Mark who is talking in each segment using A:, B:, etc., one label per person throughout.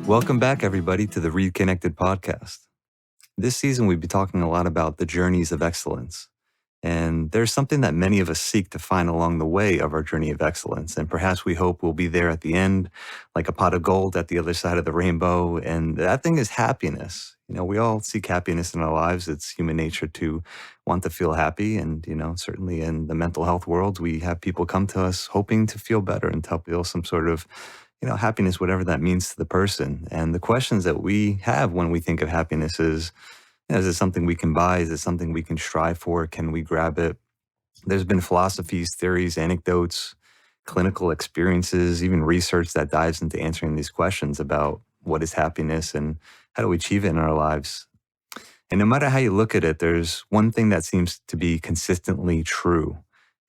A: Welcome back, everybody, to the ReidConnect-Ed podcast. This season, we've been talking a lot about the journeys of excellence. And there's something that many of us seek to find along the way of our journey of excellence. And perhaps we hope we'll be there at the end, like a pot of gold at the other side of the rainbow. And that thing is happiness. We all seek happiness in our lives. It's human nature to want to feel happy. And, certainly in the mental health world, we have people come to us hoping to feel better and to feel some sort of happiness, whatever that means to the person. And the questions that we have when we think of happiness is it something we can buy? Is it something we can strive for? Can we grab it? There's been philosophies, theories, anecdotes, clinical experiences, even research that dives into answering these questions about what is happiness and how do we achieve it in our lives. And no matter how you look at it, there's one thing that seems to be consistently true.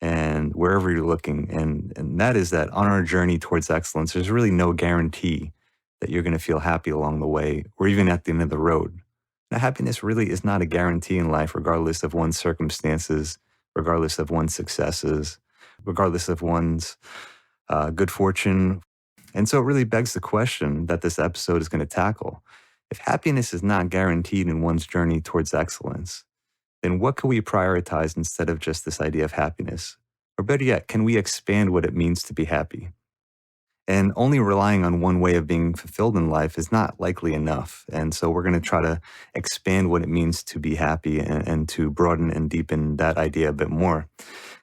A: And wherever you're looking, and that is that on our journey towards excellence, there's really no guarantee that you're going to feel happy along the way or even at the end of the road. Now, happiness really is not a guarantee in life, regardless of one's circumstances, regardless of one's successes, regardless of one's good fortune. And so it really begs the question that this episode is going to tackle. If happiness is not guaranteed in one's journey towards excellence, then what can we prioritize instead of just this idea of happiness? Or better yet, can we expand what it means to be happy? And only relying on one way of being fulfilled in life is not likely enough. And so we're going to try to expand what it means to be happy and to broaden and deepen that idea a bit more.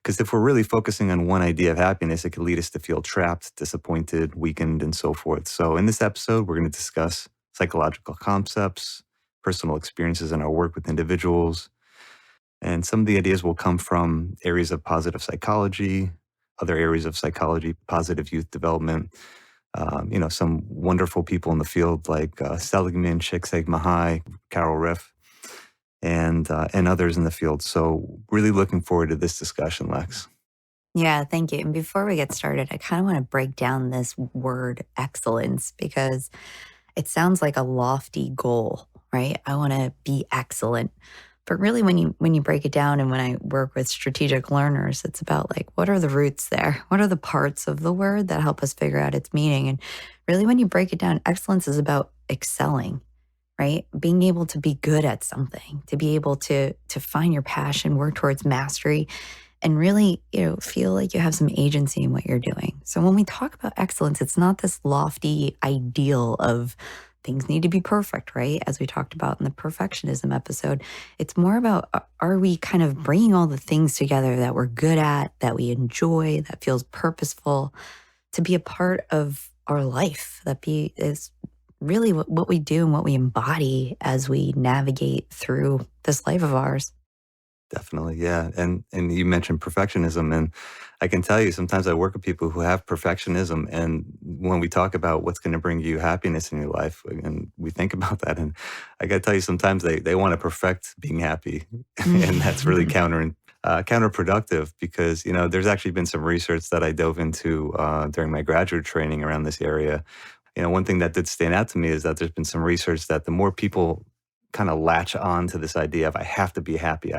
A: Because if we're really focusing on one idea of happiness, it could lead us to feel trapped, disappointed, weakened, and so forth. So in this episode, we're going to discuss psychological concepts, personal experiences in our work with individuals. And some of the ideas will come from areas of positive psychology, other areas of psychology, positive youth development, some wonderful people in the field like Seligman, Csikszentmihalyi, Carol Riff, and others in the field. So really looking forward to this discussion, Lex.
B: Yeah, thank you. And before we get started, I kind of want to break down this word excellence because it sounds like a lofty goal, right? I want to be excellent. But really, when you break it down and when I work with strategic learners, it's about like, what are the roots there? What are the parts of the word that help us figure out its meaning? And really, when you break it down, excellence is about excelling, right? Being able to be good at something, to be able to find your passion, work towards mastery, and really, feel like you have some agency in what you're doing. So when we talk about excellence, it's not this lofty ideal of things need to be perfect, right? As we talked about in the perfectionism episode, it's more about, are we kind of bringing all the things together that we're good at, that we enjoy, that feels purposeful to be a part of our life, is really what we do and what we embody as we navigate through this life of ours.
A: Definitely, yeah. And you mentioned perfectionism, and I can tell you sometimes I work with people who have perfectionism, and when we talk about what's going to bring you happiness in your life, and we think about that, and I got to tell you sometimes they want to perfect being happy, and that's really counterproductive because there's actually been some research that I dove into during my graduate training around this area. One thing that did stand out to me is that there's been some research that the more people kind of latch on to this idea of I have to be happy,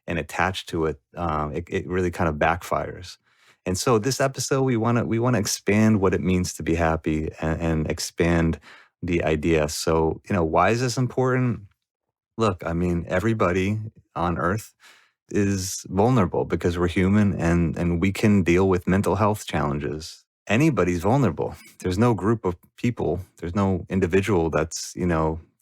A: and attach to it, it really kind of backfires. And so this episode, we want to expand what it means to be happy and expand the idea. So, why is this important? Look, I mean, everybody on Earth is vulnerable because we're human and we can deal with mental health challenges. Anybody's vulnerable. There's no group of people, there's no individual that's,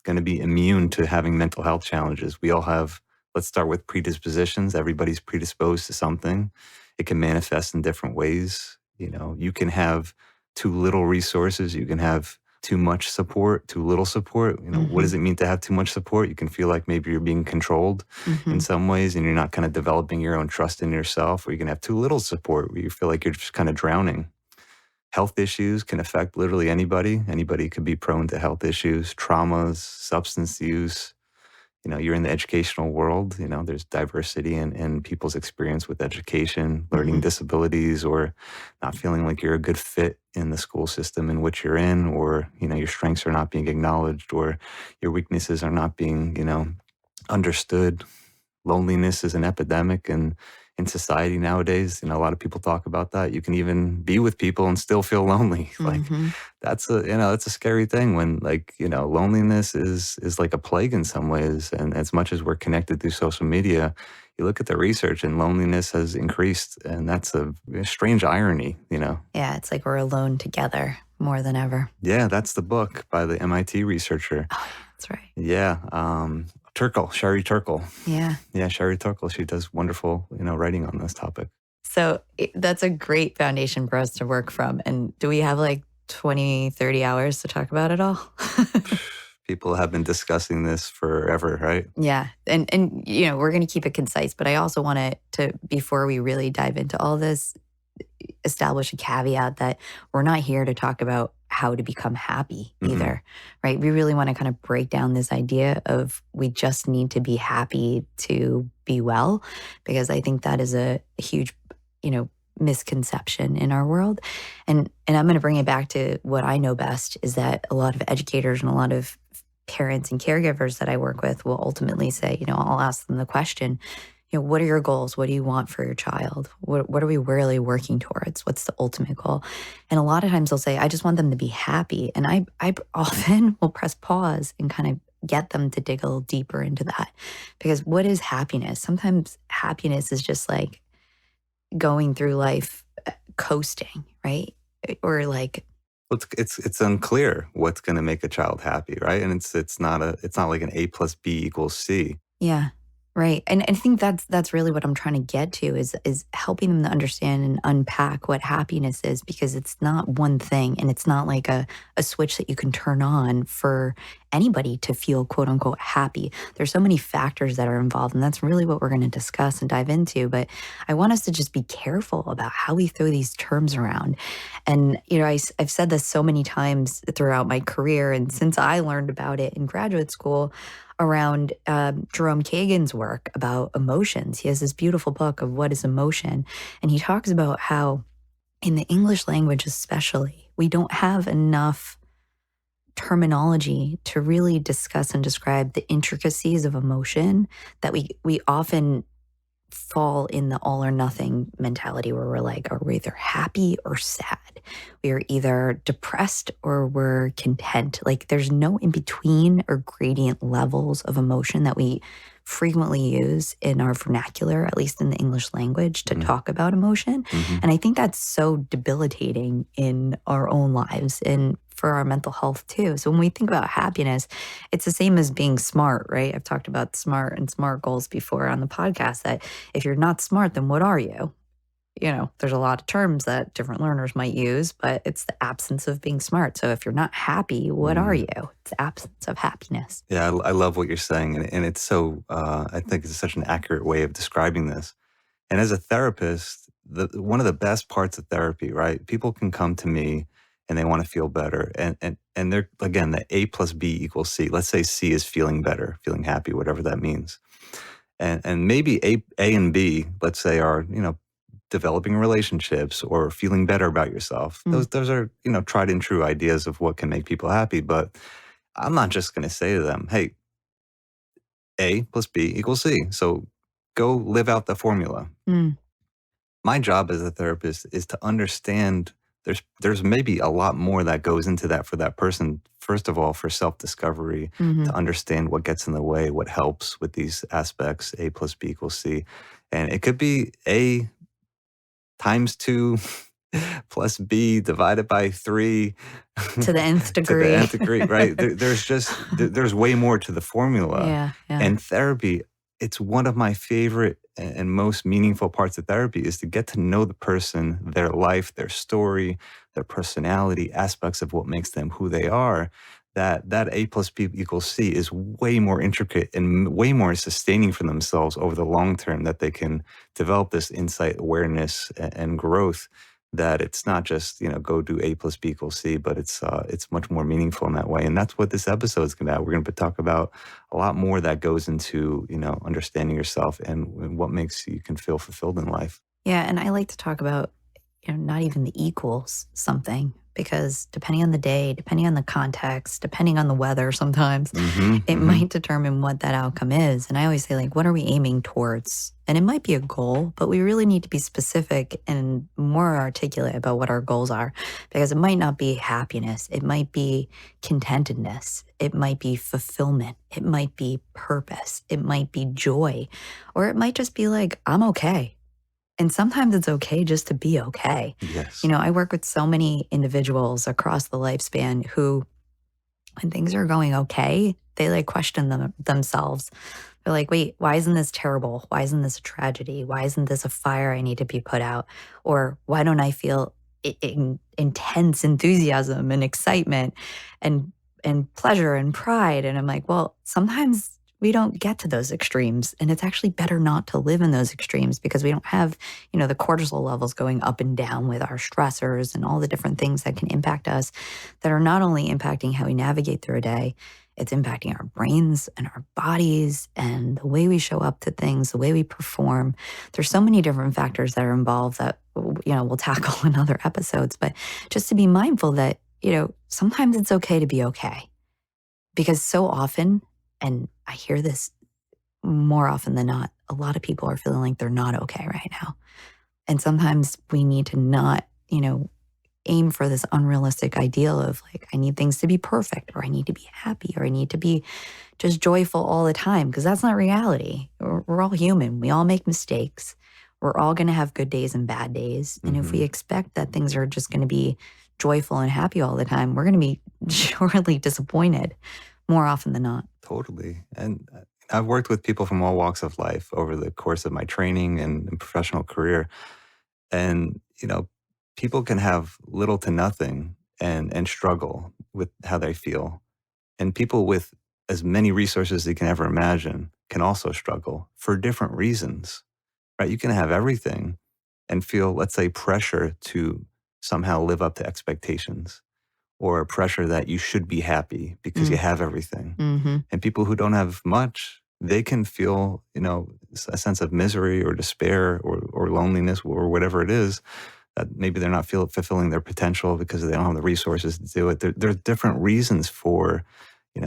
A: going to be immune to having mental health challenges. We all have, let's start with predispositions. Everybody's predisposed to something. It can manifest in different ways. You can have too little resources. You can have too much support, too little support. What does it mean to have too much support? You can feel like maybe you're being controlled in some ways and you're not kind of developing your own trust in yourself, or you can have too little support where you feel like you're just kind of drowning. Health issues can affect literally anybody. Anybody could be prone to health issues, traumas, substance use. You're in the educational world. There's diversity in people's experience with education, learning disabilities, or not feeling like you're a good fit in the school system in which you're in, or, your strengths are not being acknowledged, or your weaknesses are not being, understood. loneliness is an epidemic in society nowadays. A lot of people talk about that. You can even be with people and still feel lonely. Like
B: Hmm.
A: that's a scary thing when loneliness is like a plague in some ways. And as much as we're connected through social media, you look at the research and loneliness has increased, and that's a strange irony.
B: Yeah, it's like we're alone together more than ever.
A: Yeah, that's the book by the MIT researcher.
B: Oh, yeah, that's right.
A: Yeah, Sherry Turkle.
B: Yeah.
A: Yeah, Sherry Turkle. She does wonderful, writing on this topic.
B: So that's a great foundation for us to work from. And do we have like 20, 30 hours to talk about it all?
A: People have been discussing this forever, right?
B: Yeah. And we're going to keep it concise, but I also want to, before we really dive into all this, establish a caveat that we're not here to talk about how to become happy either, right? We really want to kind of break down this idea of we just need to be happy to be well, because I think that is a huge, misconception in our world. And I'm going to bring it back to what I know best is that a lot of educators and a lot of parents and caregivers that I work with will ultimately say, I'll ask them the question, what are your goals? What do you want for your child? What are we really working towards? What's the ultimate goal? And a lot of times they'll say, I just want them to be happy. And I often will press pause and kind of get them to dig a little deeper into that. Because what is happiness? Sometimes happiness is just like going through life coasting, right? Or like,
A: Well, it's unclear what's going to make a child happy, right? And it's not like an A plus B equals C.
B: yeah. Right. And I think that's really what I'm trying to get to is helping them to understand and unpack what happiness is, because it's not one thing and it's not like a switch that you can turn on for anybody to feel quote unquote happy. There's so many factors that are involved, and that's really what we're going to discuss and dive into. But I want us to just be careful about how we throw these terms around. And, I've said this so many times throughout my career. And since I learned about it in graduate school, around Jerome Kagan's work about emotions. He has this beautiful book of What is Emotion? And he talks about how in the English language especially, we don't have enough terminology to really discuss and describe the intricacies of emotion, that we often fall in the all or nothing mentality where we're like, are we either happy or sad? We are either depressed or we're content. Like there's no in between or gradient levels of emotion that we frequently use in our vernacular, at least in the English language, to talk about emotion. And I think that's so debilitating in our own lives and for our mental health too. So when we think about happiness, it's the same as being smart, right? I've talked about smart and SMART goals before on the podcast, that if you're not smart, then what are you? There's a lot of terms that different learners might use, but it's the absence of being smart. So if you're not happy, what are you? It's the absence of happiness.
A: Yeah, I love what you're saying, and it's so. I think it's such an accurate way of describing this. And as a therapist, one of the best parts of therapy, right? People can come to me and they want to feel better, and they're, again, the A plus B equals C. Let's say C is feeling better, feeling happy, whatever that means, and maybe A and B, let's say, are developing relationships or feeling better about yourself. Those are tried and true ideas of what can make people happy. But I'm not just going to say to them, hey, A plus B equals C. So go live out the formula.
B: Mm.
A: My job as a therapist is to understand there's maybe a lot more that goes into that for that person. First of all, for self-discovery, to understand what gets in the way, what helps with these aspects, A plus B equals C. And it could be A times 2 plus B divided by 3
B: To the nth degree.
A: To the nth degree, right? There's way more to the formula.
B: Yeah.
A: And therapy, it's one of my favorite and most meaningful parts of therapy is to get to know the person, their life, their story, their personality, aspects of what makes them who they are. That A plus B equals C is way more intricate and way more sustaining for themselves over the long term, that they can develop this insight, awareness, and growth, that it's not just, go do A plus B equals C, but it's much more meaningful in that way. And that's what this episode is going to be. We're going to talk about a lot more that goes into, understanding yourself and what makes you can feel fulfilled in life.
B: Yeah. And I like to talk about, not even the equals something, because depending on the day, depending on the context, depending on the weather sometimes,
A: Mm-hmm.
B: it
A: Mm-hmm.
B: might determine what that outcome is. And I always say, like, what are we aiming towards? And it might be a goal, but we really need to be specific and more articulate about what our goals are, because it might not be happiness. It might be contentedness. It might be fulfillment. It might be purpose. It might be joy, or it might just be like, I'm okay. And sometimes it's okay just to be okay.
A: Yes.
B: I work with so many individuals across the lifespan who, when things are going okay, they like question themselves. They're like, wait, why isn't this terrible? Why isn't this a tragedy? Why isn't this a fire I need to be put out? Or why don't I feel intense enthusiasm and excitement and pleasure and pride? And I'm like, well, sometimes we don't get to those extremes, and it's actually better not to live in those extremes because we don't have, the cortisol levels going up and down with our stressors and all the different things that can impact us, that are not only impacting how we navigate through a day, it's impacting our brains and our bodies and the way we show up to things, the way we perform. There's so many different factors that are involved that, we'll tackle in other episodes. But just to be mindful that, sometimes it's okay to be okay. Because so often, and I hear this more often than not, a lot of people are feeling like they're not okay right now. And sometimes we need to not, aim for this unrealistic ideal of like, I need things to be perfect, or I need to be happy, or I need to be just joyful all the time, because that's not reality. We're all human. We all make mistakes. We're all going to have good days and bad days. And if we expect that things are just going to be joyful and happy all the time, we're going to be surely disappointed more often than not.
A: Totally. And I've worked with people from all walks of life over the course of my training and professional career. And, people can have little to nothing and struggle with how they feel. And people with as many resources as they can ever imagine can also struggle for different reasons, right? You can have everything and feel, let's say, pressure to somehow live up to expectations, or pressure that you should be happy because you have everything.
B: Mm-hmm.
A: And people who don't have much, they can feel, a sense of misery or despair or loneliness or whatever it is, that maybe they're not fulfilling their potential because they don't have the resources to do it. There's different reasons for,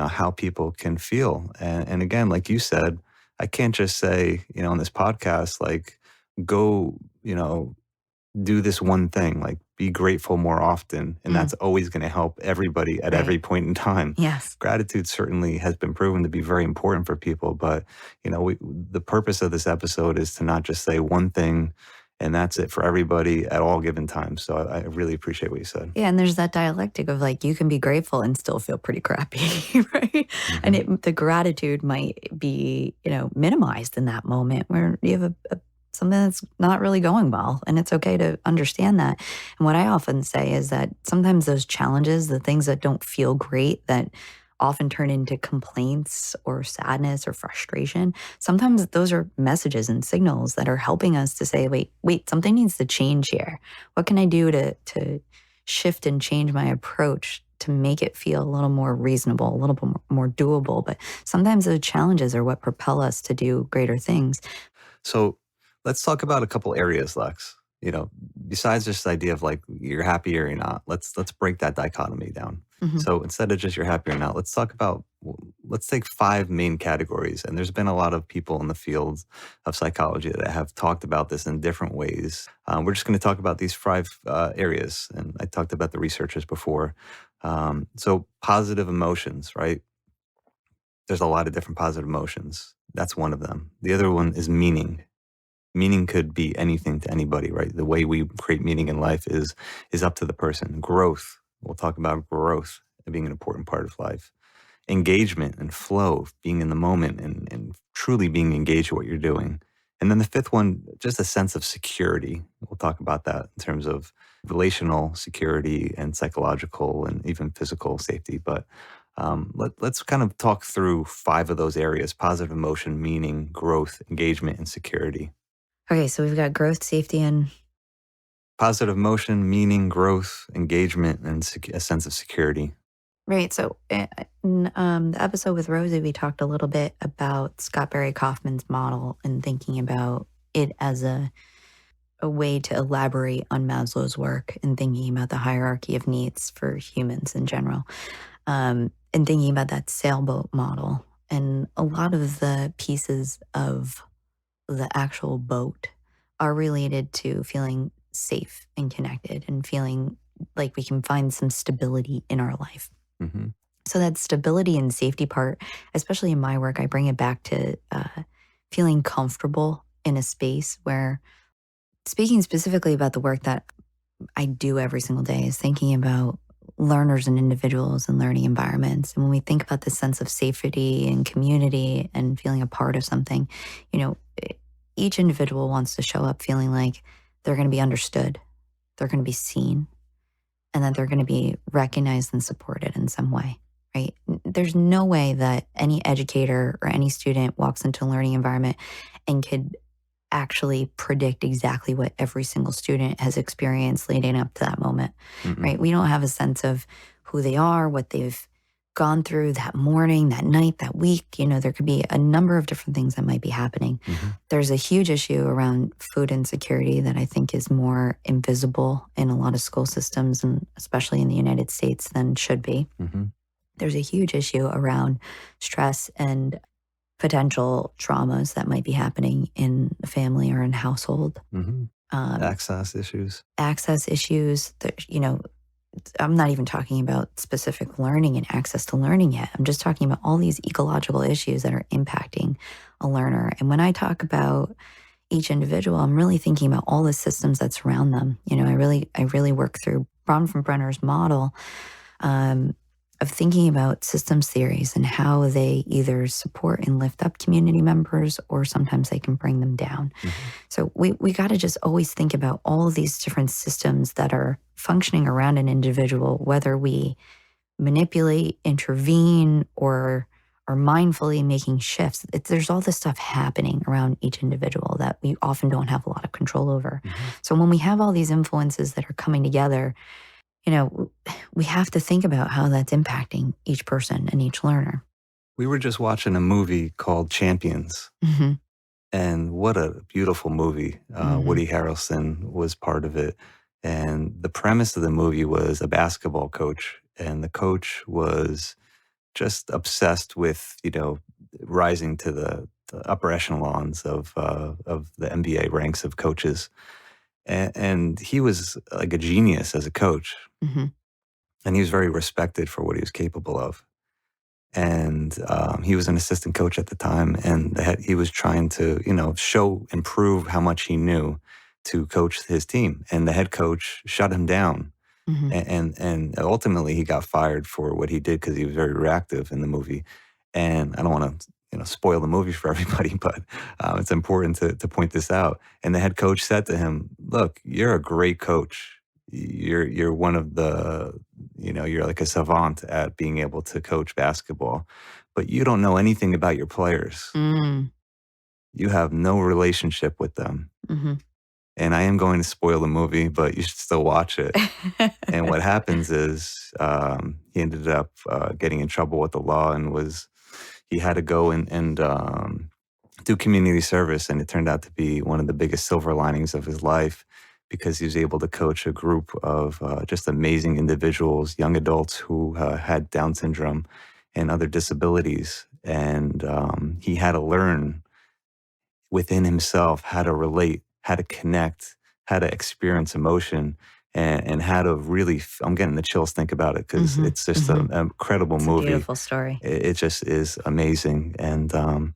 A: how people can feel. And again, like you said, I can't just say, on this podcast, like, go, do this one thing, like be grateful more often. And that's always going to help everybody at every point in time.
B: Yes.
A: Gratitude certainly has been proven to be very important for people. But, the purpose of this episode is to not just say one thing and that's it for everybody at all given times. So I really appreciate what you said.
B: Yeah, and there's that dialectic of like, you can be grateful and still feel pretty crappy, right? And the gratitude might be, minimized in that moment where you have something that's not really going well. And it's okay to understand that. And what I often say is that sometimes those challenges, the things that don't feel great, that often turn into complaints or sadness or frustration, sometimes those are messages and signals that are helping us to say, wait, something needs to change here. What can I do to shift and change my approach to make it feel a little more reasonable, a little bit more doable? But sometimes those challenges are what propel us to do greater things.
A: So let's talk about a couple areas, Lex. Besides this idea of like you're happy or you're not, let's break that dichotomy down. So instead of just you're happy or not, let's take 5 main categories. And there's been a lot of people in the field of psychology that have talked about this in different ways. We're just going to talk about these 5 areas. And I talked about the researchers before. So positive emotions, right? There's a lot of different positive emotions. That's one of them. The other one is meaning. Meaning could be anything to anybody, right? The way we create meaning in life is up to the person. Growth. We'll talk about growth being an important part of life. Engagement and flow, being in the moment and truly being engaged with what you're doing. And then the 5th one, just a sense of security. We'll talk about that in terms of relational security and psychological and even physical safety. But let's kind of talk through 5 of those areas: positive emotion, meaning, growth, engagement, and security.
B: Okay, so we've got growth, safety, and
A: positive emotion, meaning, growth, engagement, and a sense of security.
B: Right. So in the episode with Rosie, we talked a little bit about Scott Barry Kaufman's model and thinking about it as a way to elaborate on Maslow's work in thinking about the hierarchy of needs for humans in general, and thinking about that sailboat model. And a lot of the pieces of the actual boat are related to feeling safe and connected and feeling like we can find some stability in our life.
A: Mm-hmm.
B: So that stability and safety part, especially in my work, I bring it back to feeling comfortable in a space where, speaking specifically about the work that I do every single day, is thinking about learners and individuals and learning environments. And when we think about this sense of safety and community and feeling a part of something, you know, each individual wants to show up feeling like they're going to be understood, they're going to be seen, and that they're going to be recognized and supported in some way, right? There's no way that any educator or any student walks into a learning environment and could actually predict exactly what every single student has experienced leading up to that moment, right? We don't have a sense of who they are, what they've gone through that morning, that night, that week. There could be a number of different things that might be happening.
A: Mm-hmm.
B: There's a huge issue around food insecurity that I think is more invisible in a lot of school systems, and especially in the United States, than should be.
A: Mm-hmm.
B: There's a huge issue around stress and potential traumas that might be happening in a family or in a household.
A: Mm-hmm. Access issues.
B: Access issues. I'm not even talking about specific learning and access to learning yet. I'm just talking about all these ecological issues that are impacting a learner. And when I talk about each individual, I'm really thinking about all the systems that surround them. I really work through Bronfenbrenner's model of thinking about systems theories and how they either support and lift up community members, or sometimes they can bring them down.
A: Mm-hmm.
B: So we got to just always think about all of these different systems that are functioning around an individual, whether we manipulate, intervene, or are mindfully making shifts. There's all this stuff happening around each individual that we often don't have a lot of control over.
A: Mm-hmm.
B: So when we have all these influences that are coming together, we have to think about how that's impacting each person and each learner.
A: We were just watching a movie called Champions.
B: Mm-hmm.
A: And what a beautiful movie.
B: Mm-hmm.
A: Woody Harrelson was part of it. And the premise of the movie was a basketball coach. And the coach was just obsessed with, rising to the upper echelons of the NBA ranks of coaches. And he was like a genius as a coach.
B: Mm-hmm.
A: And he was very respected for what he was capable of. And he was an assistant coach at the time, and he was trying to, show and prove how much he knew to coach his team. And the head coach shut him down.
B: Mm-hmm.
A: And ultimately he got fired for what he did because he was very reactive in the movie. And I don't want to, spoil the movie for everybody, but it's important to point this out. And the head coach said to him, "Look, you're a great coach. You're one of the, you're like a savant at being able to coach basketball, but you don't know anything about your players.
B: Mm.
A: You have no relationship with them."
B: Mm-hmm.
A: And I am going to spoil the movie, but you should still watch it. And what happens is he ended up getting in trouble with the law, and he had to go and do community service. And it turned out to be one of the biggest silver linings of his life, because he was able to coach a group of just amazing individuals, young adults who had Down syndrome and other disabilities. And he had to learn within himself how to relate, how to connect, how to experience emotion, and how to really, I'm getting the chills think about it, because
B: Mm-hmm.
A: it's just
B: Mm-hmm.
A: an incredible
B: It's
A: movie.
B: a beautiful story.
A: It just is amazing. And,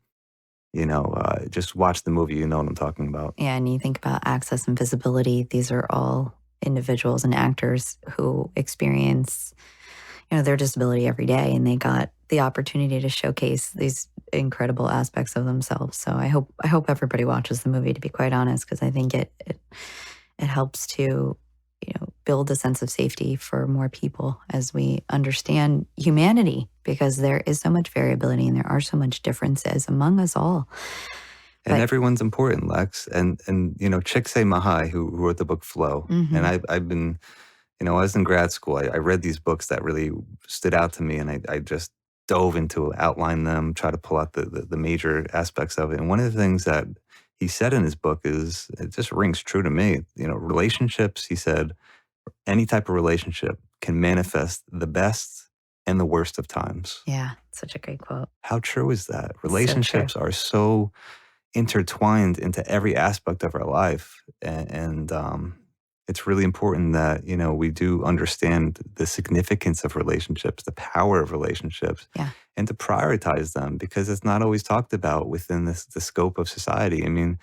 A: just watch the movie, you know what I'm talking about.
B: Yeah, and you think about access and visibility. These are all individuals and actors who experience, their disability every day, and they got the opportunity to showcase these incredible aspects of themselves. So I hope everybody watches the movie, to be quite honest, because I think it helps to, build a sense of safety for more people as we understand humanity, because there is so much variability and there are so much differences among us all.
A: And everyone's important, Lex. And Csikszentmihalyi, who wrote the book Flow.
B: Mm-hmm.
A: And I've been, I was in grad school. I read these books that really stood out to me, and I just dove into outline them, try to pull out the major aspects of it. And one of the things that he said in his book is, it just rings true to me. Relationships, he said, any type of relationship can manifest the best and the worst of times.
B: Yeah, such a great quote.
A: How true is that?
B: So true.
A: Relationships are so intertwined into every aspect of our life. And it's really important that, we do understand the significance of relationships, the power of relationships,
B: Yeah.
A: and to prioritize them because it's not always talked about within the scope of society. I mean,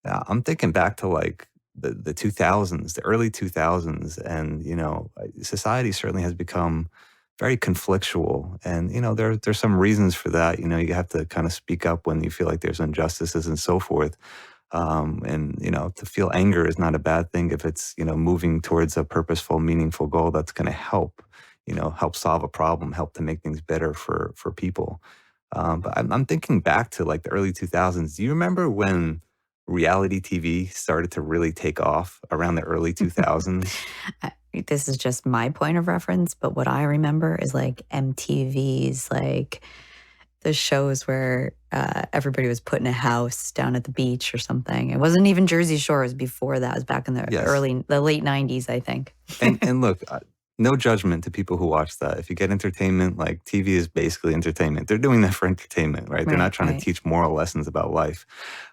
A: I'm thinking back to like the 2000s, the early 2000s, and society certainly has become very conflictual, and there's some reasons for that. You have to kind of speak up when you feel like there's injustices and so forth. And to feel anger is not a bad thing if it's moving towards a purposeful, meaningful goal that's going to help solve a problem, help to make things better for people. But I'm thinking back to like the early 2000s. Do you remember when reality TV started to really take off around the early 2000s?
B: This is just my point of reference, but what I remember is like MTV's, like the shows where everybody was put in a house down at the beach or something. It wasn't even Jersey Shore. It was before that. It was back in the
A: Yes.
B: the late 90s, I think.
A: And look, no judgment to people who watch that. If you get entertainment, like TV is basically entertainment. They're doing that for entertainment, right? They're not trying to teach moral lessons about life.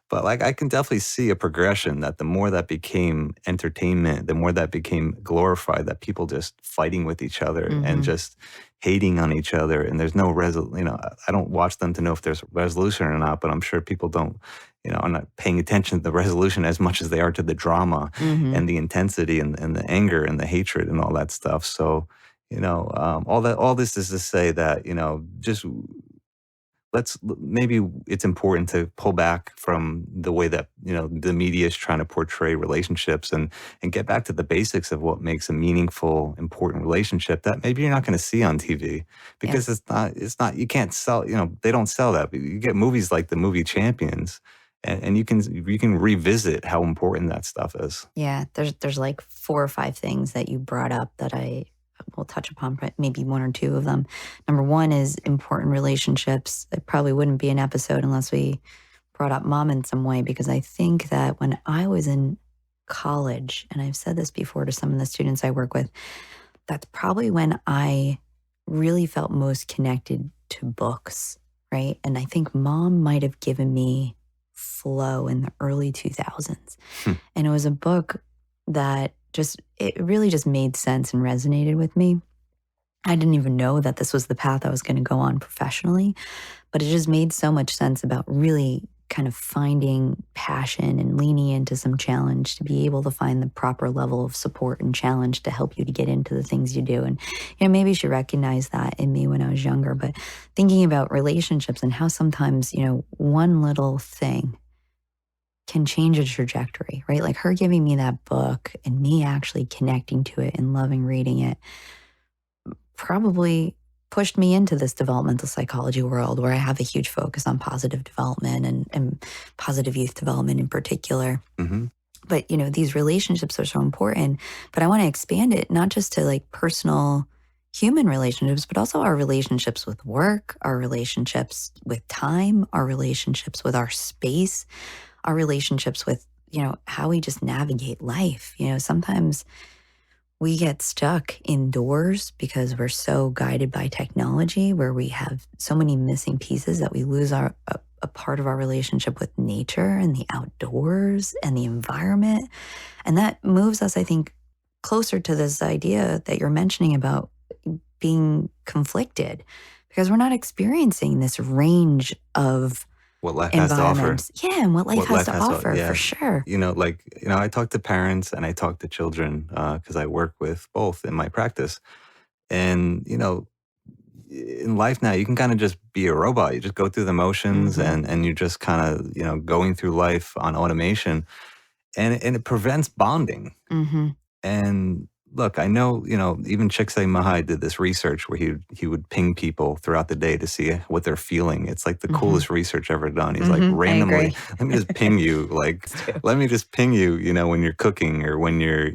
A: But like I can definitely see a progression that the more that became entertainment, the more that became glorified, that people just fighting with each other and just hating on each other. And there's no I don't watch them to know if there's resolution or not, but I'm sure people don't, I'm not paying attention to the resolution as much as they are to the drama and the intensity and the anger and the hatred and all that stuff. So, all this is to say that, just maybe it's important to pull back from the way that the media is trying to portray relationships and get back to the basics of what makes a meaningful, important relationship that maybe you're not going to see on TV because it's not you can't sell, they don't sell that. You get movies like the movie Champions, and you can revisit how important that stuff is.
B: Yeah, there's like 4 or 5 things that you brought up that I will touch upon, maybe 1 or 2 of them. Number 1 is important relationships. It probably wouldn't be an episode unless we brought up mom in some way, because I think that when I was in college, and I've said this before to some of the students I work with, that's probably when I really felt most connected to books, right? And I think mom might have given me Flow in the early 2000s. And it was a book that it really just made sense and resonated with me. I didn't even know that this was the path I was going to go on professionally, but it just made so much sense about really kind of finding passion and leaning into some challenge to be able to find the proper level of support and challenge to help you to get into the things you do. And, maybe she recognized that in me when I was younger, but thinking about relationships and how sometimes, one little thing can change a trajectory, right? Like her giving me that book and me actually connecting to it and loving reading it probably pushed me into this developmental psychology world where I have a huge focus on positive development and positive youth development in particular. But, these relationships are so important, but I want to expand it not just to like personal human relationships, but also our relationships with work, our relationships with time, our relationships with our space, our relationships with, how we just navigate life. Sometimes we get stuck indoors because we're so guided by technology where we have so many missing pieces that we lose a part of our relationship with nature and the outdoors and the environment. And that moves us, I think, closer to this idea that you're mentioning about being conflicted because we're not experiencing this range of
A: what life has to offer.
B: Yeah, and what life has to offer, for sure.
A: I talk to parents and I talk to children because I work with both in my practice. And, in life now, you can kind of just be a robot. You just go through the motions and you're just kind of, going through life on automation. And it prevents bonding. And look, I know, even Csikszentmihalyi did this research where he would ping people throughout the day to see what they're feeling. It's like the coolest research ever done. He's like, randomly, let me just ping you. Like, let me just ping you, when you're cooking or when you're,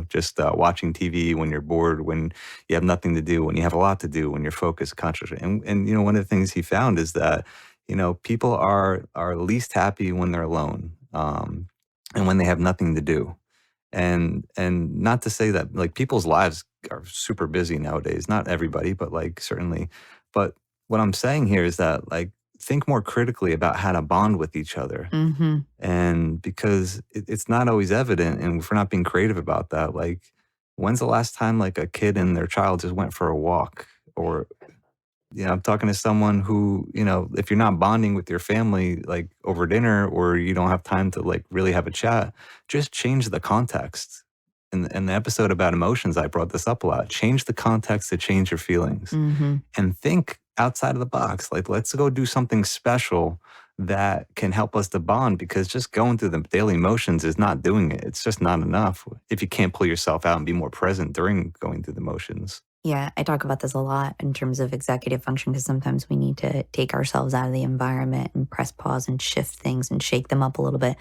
A: just watching TV, when you're bored, when you have nothing to do, when you have a lot to do, when you're focused, concentrated. And one of the things he found is that, people are least happy when they're alone. and when they have nothing to do. And not to say that like people's lives are super busy nowadays, not everybody, but like certainly. But what I'm saying here is that like think more critically about how to bond with each other.
B: Mhm.
A: And because it's not always evident, and if we're not being creative about that, like when's the last time like a kid and their child just went for a walk? Or I'm talking to someone who, if you're not bonding with your family like over dinner, or you don't have time to like really have a chat, just change the context. In the episode about emotions, I brought this up a lot. Change the context to change your feelings,
B: Mhm.
A: and think outside of the box. Like, let's go do something special that can help us to bond, because just going through the daily motions is not doing it. It's just not enough if you can't pull yourself out and be more present during going through the motions.
B: Yeah, I talk about this a lot in terms of executive function because sometimes we need to take ourselves out of the environment and press pause and shift things and shake them up a little bit.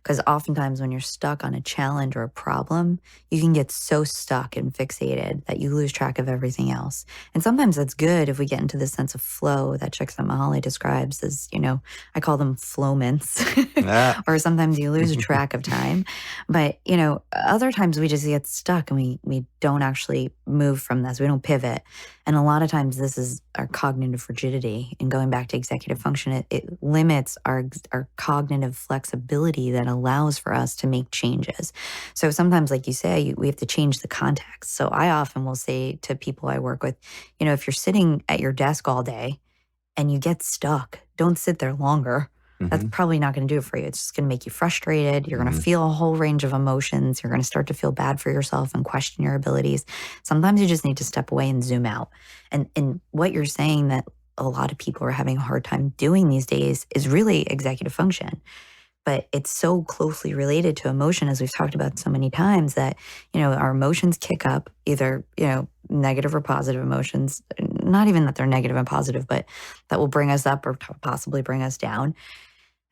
B: Because oftentimes when you're stuck on a challenge or a problem, you can get so stuck and fixated that you lose track of everything else. And sometimes that's good if we get into this sense of flow that Csikszentmihalyi describes as, I call them flowments,
A: Ah.
B: or sometimes you lose track of time. But, other times we just get stuck and we don't actually move from this. We don't pivot. And a lot of times this is our cognitive rigidity. And going back to executive function, it limits our cognitive flexibility that allows for us to make changes. So sometimes, like you say, we have to change the context. So I often will say to people I work with, if you're sitting at your desk all day and you get stuck, don't sit there longer. That's
A: Hmm.
B: probably not going to do it for you. It's just going to make you frustrated. You're going to feel a whole range of emotions. You're going to start to feel bad for yourself and question your abilities. Sometimes you just need to step away and zoom out. And what you're saying that a lot of people are having a hard time doing these days is really executive function. But it's so closely related to emotion, as we've talked about so many times, that, our emotions kick up, either, negative or positive emotions, not even that they're negative and positive, but that will bring us up or possibly bring us down.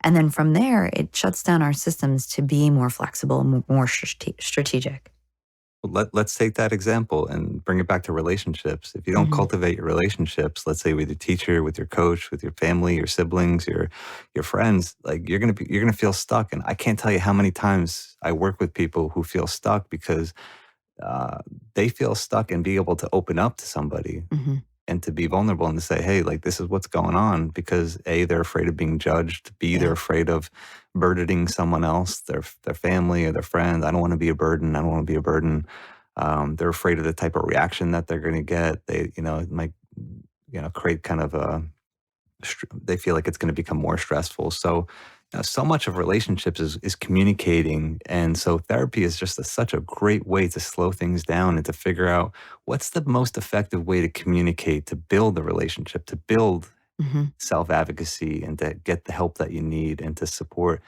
B: And then from there, it shuts down our systems to be more flexible, more strategic.
A: Let's take that example and bring it back to relationships. If you don't
B: Mhm.
A: cultivate your relationships, let's say with your teacher, with your coach, with your family, your siblings, your friends, like you're gonna feel stuck. And I can't tell you how many times I work with people who feel stuck because uh, they feel stuck and be able to open up to somebody
B: Mhm.
A: and to be vulnerable and to say, hey, like this is what's going on, because A, they're afraid of being judged. B, they're
B: Yeah.
A: afraid of burdening someone else, their family or their friends. I don't want to be a burden. I don't want to be a burden. They're afraid of the type of reaction that they're going to get. It might, create kind of they feel like it's going to become more stressful. So, so much of relationships is communicating, and so therapy is just such a great way to slow things down and to figure out what's the most effective way to communicate, to build a relationship, to build
B: Mhm.
A: self advocacy, and to get the help that you need and to support.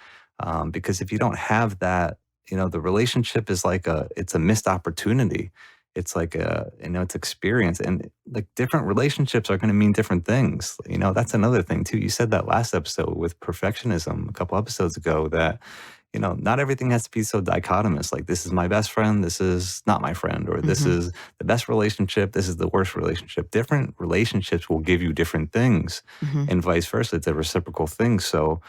A: Because if you don't have that, the relationship is like it's a missed opportunity. It's like it's experience, and like different relationships are going to mean different things. That's another thing too. You said that last episode with perfectionism a couple episodes ago that, not everything has to be so dichotomous. Like, this is my best friend, this is not my friend, or this
B: Mhm.
A: is the best relationship, this is the worst relationship. Different relationships will give you different things,
B: Mhm.
A: and vice versa. It's a reciprocal thing. So,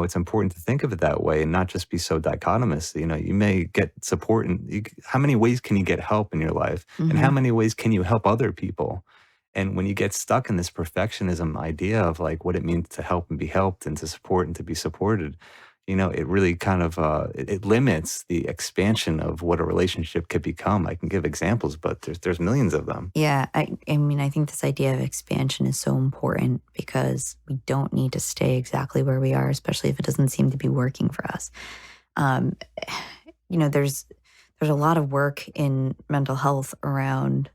A: it's important to think of it that way and not just be so dichotomous. You may get support, and how many ways can you get help in your life, and how
B: Mhm.
A: many ways can you help other people? And when you get stuck in this perfectionism idea of like what it means to help and be helped and to support and to be supported, it really kind of it limits the expansion of what a relationship could become. I can give examples, but there's millions of them.
B: Yeah, I mean, I think this idea of expansion is so important because we don't need to stay exactly where we are, especially if it doesn't seem to be working for us. Um, there's a lot of work in mental health around,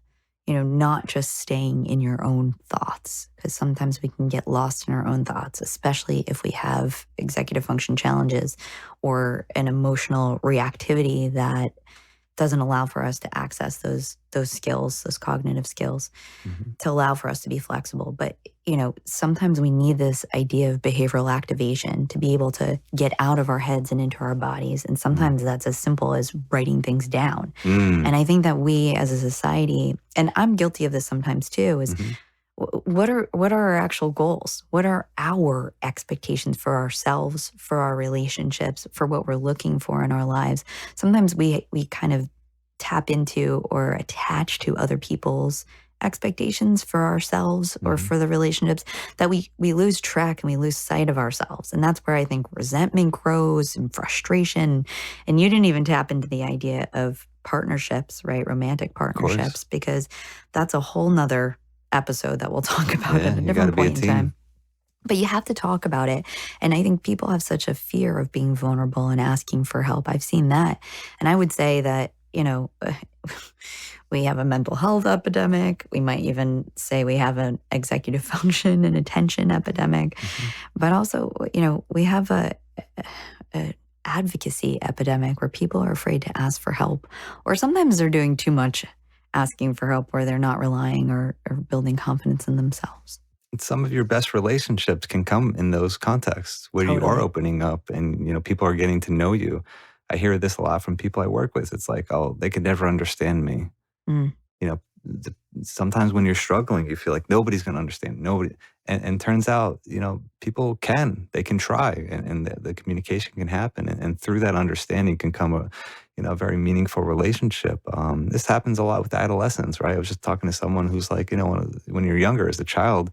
B: not just staying in your own thoughts, because sometimes we can get lost in our own thoughts, especially if we have executive function challenges or an emotional reactivity that doesn't allow for us to access those skills, those cognitive skills,
A: Mhm.
B: to allow for us to be flexible. But, sometimes we need this idea of behavioral activation to be able to get out of our heads and into our bodies. And
A: Mhm.
B: sometimes that's as simple as writing things down.
A: Mm.
B: And I think that we as a society, and I'm guilty of this sometimes too, is
A: Mhm.
B: what are our actual goals? What are our expectations for ourselves, for our relationships, for what we're looking for in our lives? Sometimes we kind of tap into or attach to other people's expectations for ourselves or
A: Mm-hmm.
B: for the relationships that we lose track and we lose sight of ourselves. And that's where I think resentment grows and frustration. And you didn't even tap into the idea of partnerships, right? Romantic
A: Of course.
B: partnerships, because that's a whole nother episode that we'll talk about
A: Yeah,
B: at a
A: you got to
B: different
A: be a
B: point in time.
A: team.
B: But you have to talk about it. And I think people have such a fear of being vulnerable and asking for help. I've seen that. And I would say that, we have a mental health epidemic. We might even say we have an executive function and attention epidemic.
A: Mm-hmm.
B: But also, we have a advocacy epidemic where people are afraid to ask for help. Or sometimes they're doing too much asking for help where they're not relying or building confidence in themselves.
A: Some of your best relationships can come in those contexts where you are
B: Totally.
A: opening up and people are getting to know you. I hear this a lot from people I work with. It's like, oh, they could never understand me.
B: Mm.
A: You know, sometimes when you're struggling, you feel like nobody's going to understand. Nobody, and turns out, people can. They can try, and the communication can happen, and through that understanding can come a very meaningful relationship. This happens a lot with adolescents, right? I was just talking to someone who's like, when you're younger as a child,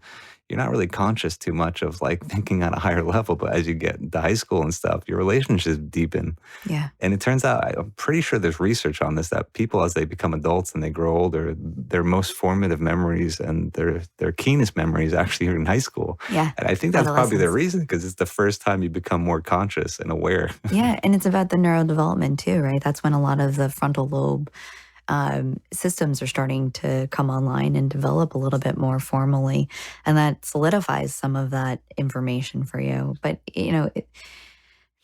A: you're not really conscious too much of like thinking on a higher level, but as you get into high school and stuff, your relationships deepen.
B: Yeah.
A: And it turns out, I'm pretty sure there's research on this, that people, as they become adults and they grow older, their most formative memories and their keenest memories actually are in high school.
B: Yeah.
A: And I think that's probably the
B: Adolescence.
A: reason, because it's the first time you become more conscious and aware.
B: Yeah. And it's about the neurodevelopment too, right? That's when a lot of the frontal lobe systems are starting to come online and develop a little bit more formally. And that solidifies some of that information for you. But,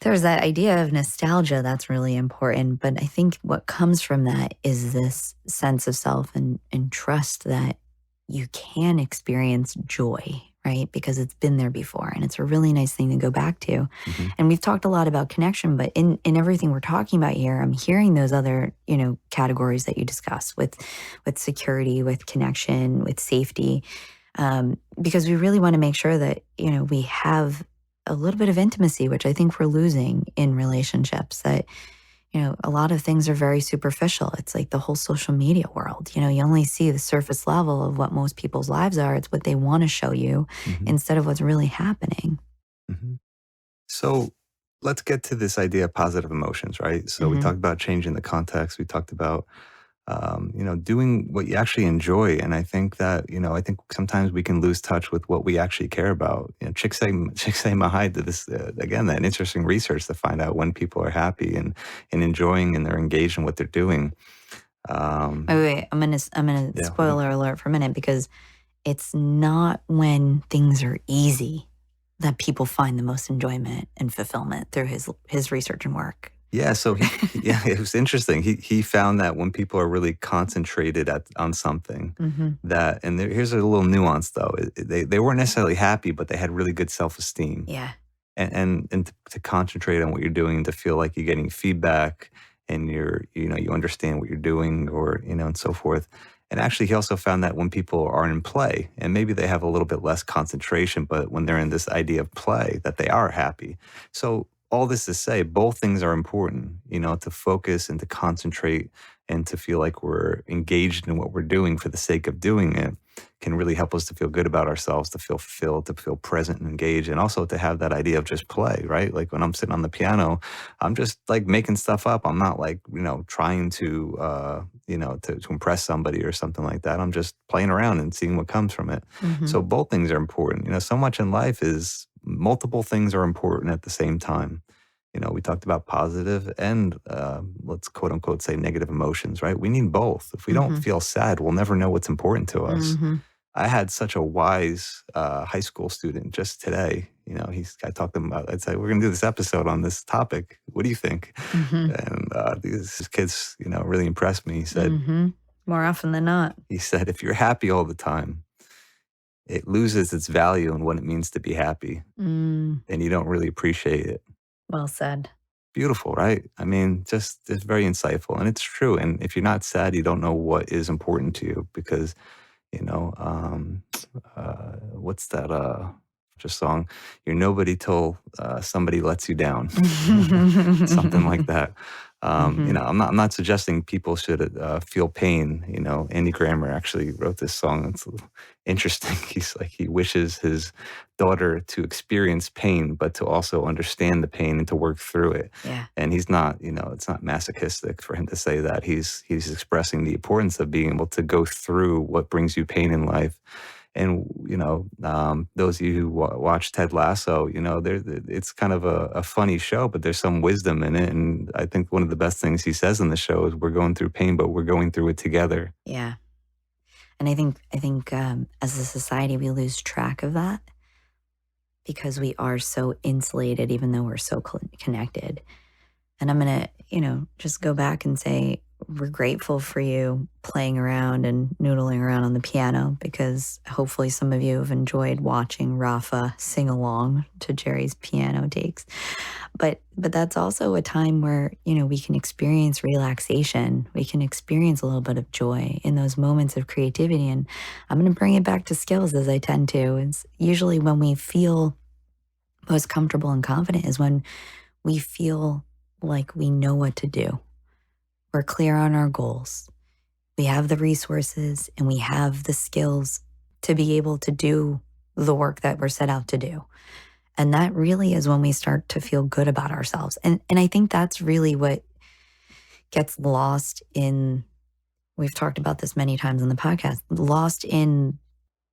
B: there's that idea of nostalgia that's really important. But I think what comes from that is this sense of self and trust that you can experience joy, right? Because it's been there before. And it's a really nice thing to go back to.
A: Mm-hmm.
B: And we've talked a lot about connection, but in everything we're talking about here, I'm hearing those other, categories that you discuss with security, with connection, with safety, because we really want to make sure that, we have a little bit of intimacy, which I think we're losing in relationships, that, a lot of things are very superficial. It's like the whole social media world. You only see the surface level of what most people's lives are. It's what they want to show you
A: Mm-hmm.
B: instead of what's really happening.
A: Mm-hmm. So let's get to this idea of positive emotions, right? So we
B: Mhm.
A: talked about changing the context. We talked about, doing what you actually enjoy. And I think that, I think sometimes we can lose touch with what we actually care about. Csikszentmihalyi did this, again, that interesting research to find out when people are happy and enjoying and they're engaged in what they're doing.
B: Wait. I'm gonna
A: Yeah.
B: spoiler alert for a minute, because it's not when things are easy that people find the most enjoyment and fulfillment through his research and work.
A: Yeah, so it was interesting. He found that when people are really concentrated on something,
B: Mhm.
A: here's a little nuance though. They weren't necessarily happy, but they had really good self-esteem.
B: Yeah.
A: And to concentrate on what you're doing and to feel like you're getting feedback and you understand what you're doing, or and so forth. And actually, he also found that when people are in play, and maybe they have a little bit less concentration, but when they're in this idea of play, that they are happy. So all this to say, both things are important, to focus and to concentrate and to feel like we're engaged in what we're doing for the sake of doing it can really help us to feel good about ourselves, to feel fulfilled, to feel present and engaged, and also to have that idea of just play, right? Like when I'm sitting on the piano, I'm just like making stuff up. I'm not like, trying to impress somebody or something like that. I'm just playing around and seeing what comes from it.
B: Mhm.
A: So both things are important. So much in life is multiple things are important at the same time. We talked about positive and let's quote unquote say negative emotions, right? We need both. If we don't
B: Mhm.
A: feel sad, we'll never know what's important to us.
B: Mhm.
A: I had such a wise high school student just today. I talked to him about, I'd say, we're going to do this episode on this topic. What do you think?
B: Mhm.
A: And these kids, really impressed me.
B: Mhm. More often than not.
A: He said, if you're happy all the time, it loses its value in what it means to be happy,
B: Mm.
A: and you don't really appreciate it.
B: Well said.
A: Beautiful, right? I mean, just it's very insightful, and it's true. And if you're not sad, you don't know what is important to you, because you know, what's that just song? You're nobody till somebody lets you down, something like that.
B: Mhm.
A: I'm not suggesting people should feel pain. Andy Grammer actually wrote this song. It's a little interesting. He's like, he wishes his daughter to experience pain, but to also understand the pain and to work through it.
B: Yeah.
A: And he's not, it's not masochistic for him to say that. He's expressing the importance of being able to go through what brings you pain in life. And those of you who watch Ted Lasso, it's kind of a funny show, but there's some wisdom in it. And I think one of the best things he says in the show is, we're going through pain, but we're going through it together.
B: Yeah. And I think as a society, we lose track of that because we are so insulated, even though we're so connected. And I'm going to, just go back and say, we're grateful for you playing around and noodling around on the piano, because hopefully some of you have enjoyed watching Rafa sing along to Jerry's piano takes. But that's also a time where, we can experience relaxation. We can experience a little bit of joy in those moments of creativity. And I'm going to bring it back to skills, as I tend to. It's usually when we feel most comfortable and confident is when we feel like we know what to do. We're clear on our goals. We have the resources and we have the skills to be able to do the work that we're set out to do. And that really is when we start to feel good about ourselves. And I think that's really what gets lost in, we've talked about this many times on the podcast, lost in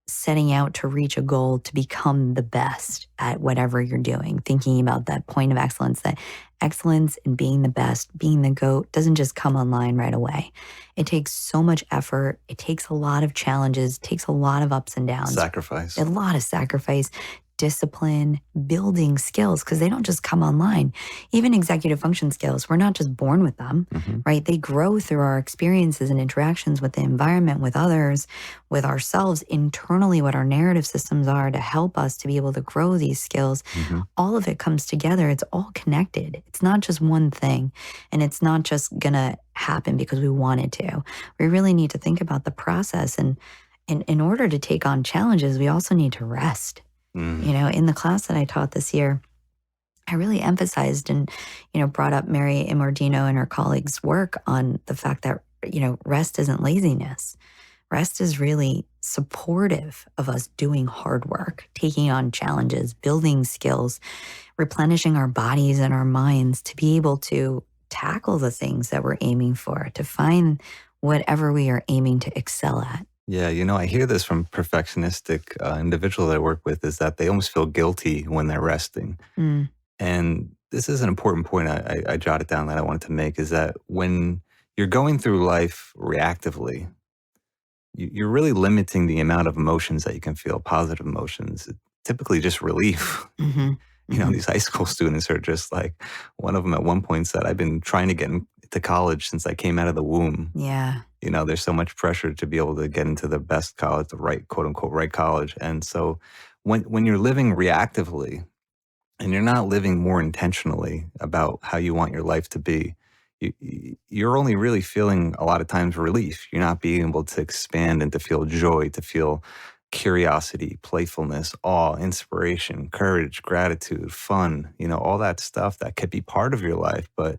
B: setting out to reach a goal to become the best at whatever you're doing, thinking about that point of excellence, that excellence in being the best, being the GOAT doesn't just come online right away. It takes so much effort. It takes a lot of challenges, it takes a lot of ups and downs,
A: Sacrifice.
B: a lot of sacrifice, discipline, building skills, because they don't just come online. Even executive function skills, we're not just born with them, right? They grow through our experiences and interactions with the environment, with others, with ourselves, internally, what our narrative systems are to help us to be able to grow these skills. All of it comes together. It's all connected. It's not just one thing, and it's not just gonna happen because we want it to. We really need to think about the process, and in order to take on challenges, we also need to rest. In the class that I taught this year, I really emphasized and, brought up Mary Imordino and her colleagues' work on the fact that, rest isn't laziness. Rest is really supportive of us doing hard work, taking on challenges, building skills, replenishing our bodies and our minds to be able to tackle the things that we're aiming for, to find whatever we are aiming to excel at.
A: Yeah, I hear this from perfectionistic individuals I work with, is that they almost feel guilty when they're resting. And this is an important point I jotted down that I wanted to make, is that when you're going through life reactively, you're really limiting the amount of emotions that you can feel, positive emotions, typically just relief. These high school students are just like, one of them at one point said, I've been trying to get into college since I came out of the womb.
B: Yeah.
A: There's so much pressure to be able to get into the best college, the right, quote unquote, right college. And so when you're living reactively and you're not living more intentionally about how you want your life to be, you're only really feeling a lot of times relief. You're not being able to expand and to feel joy, to feel curiosity, playfulness, awe, inspiration, courage, gratitude, fun, all that stuff that could be part of your life. But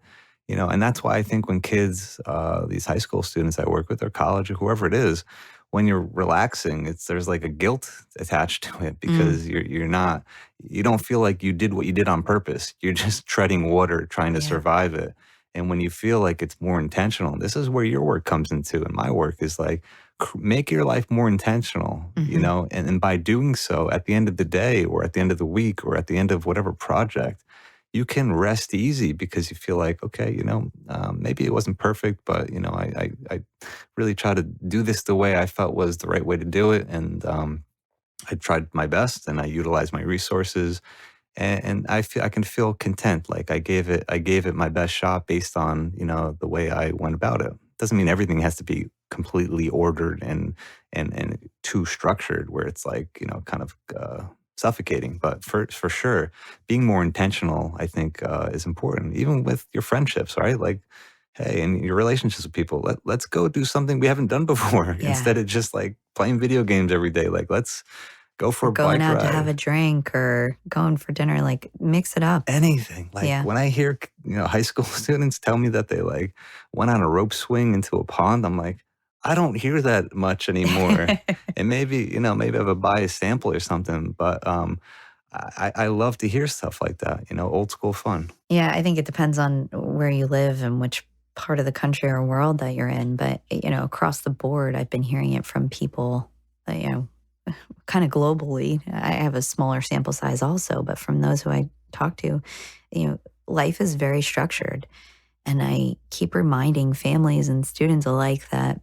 A: and that's why I think when kids, these high school students I work with, or college, or whoever it is, when you're relaxing, there's like a guilt attached to it, because you don't feel like you did what you did on purpose. You're just treading water, trying to survive it. And when you feel like it's more intentional, this is where your work comes into, and my work is like, make your life more intentional, and by doing so, at the end of the day, or at the end of the week, or at the end of whatever project, you can rest easy, because you feel like, okay, maybe it wasn't perfect, but, I really try to do this the way I felt was the right way to do it. And I tried my best, and I utilized my resources, and I can feel content. Like I gave it my best shot based on, the way I went about it. Doesn't mean everything has to be completely ordered and too structured, where it's like, kind of suffocating. But for sure, being more intentional, I think, is important, even with your friendships, right? Like, hey, in your relationships with people, let's go do something we haven't done before, instead of just like playing video games every day. Like, let's Go for
B: or
A: a
B: going
A: bike
B: out to have
A: ride.
B: a drink or going for dinner, like mix it up.
A: Anything. Like
B: Yeah.
A: when I hear, high school students tell me that they like went on a rope swing into a pond, I'm like, I don't hear that much anymore. And maybe, maybe I have a biased sample or something, but I love to hear stuff like that, old school fun.
B: Yeah, I think it depends on where you live and which part of the country or world that you're in. But, across the board, I've been hearing it from people, kind of globally. I have a smaller sample size also, but from those who I talk to, you know, life is very structured. And I keep reminding families and students alike that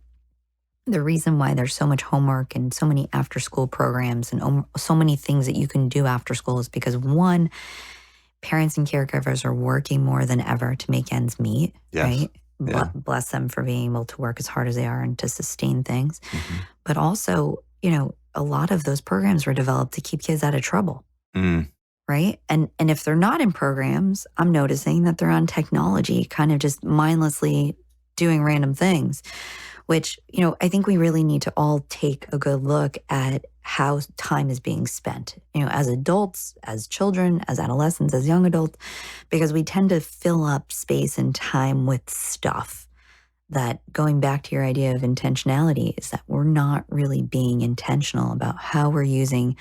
B: the reason why there's so much homework and so many after school programs and so many things that you can do after school is because one, parents and caregivers are working more than ever to make ends meet,
A: Yes.
B: right?
A: Yeah.
B: Bless them for being able to work as hard as they are and to sustain things.
A: Hmm.
B: But also, a lot of those programs were developed to keep kids out of trouble, right? And if they're not in programs, I'm noticing that they're on technology, kind of just mindlessly doing random things, which, I think we really need to all take a good look at how time is being spent, as adults, as children, as adolescents, as young adults, because we tend to fill up space and time with stuff that, going back to your idea of intentionality, is that we're not really being intentional about how we're using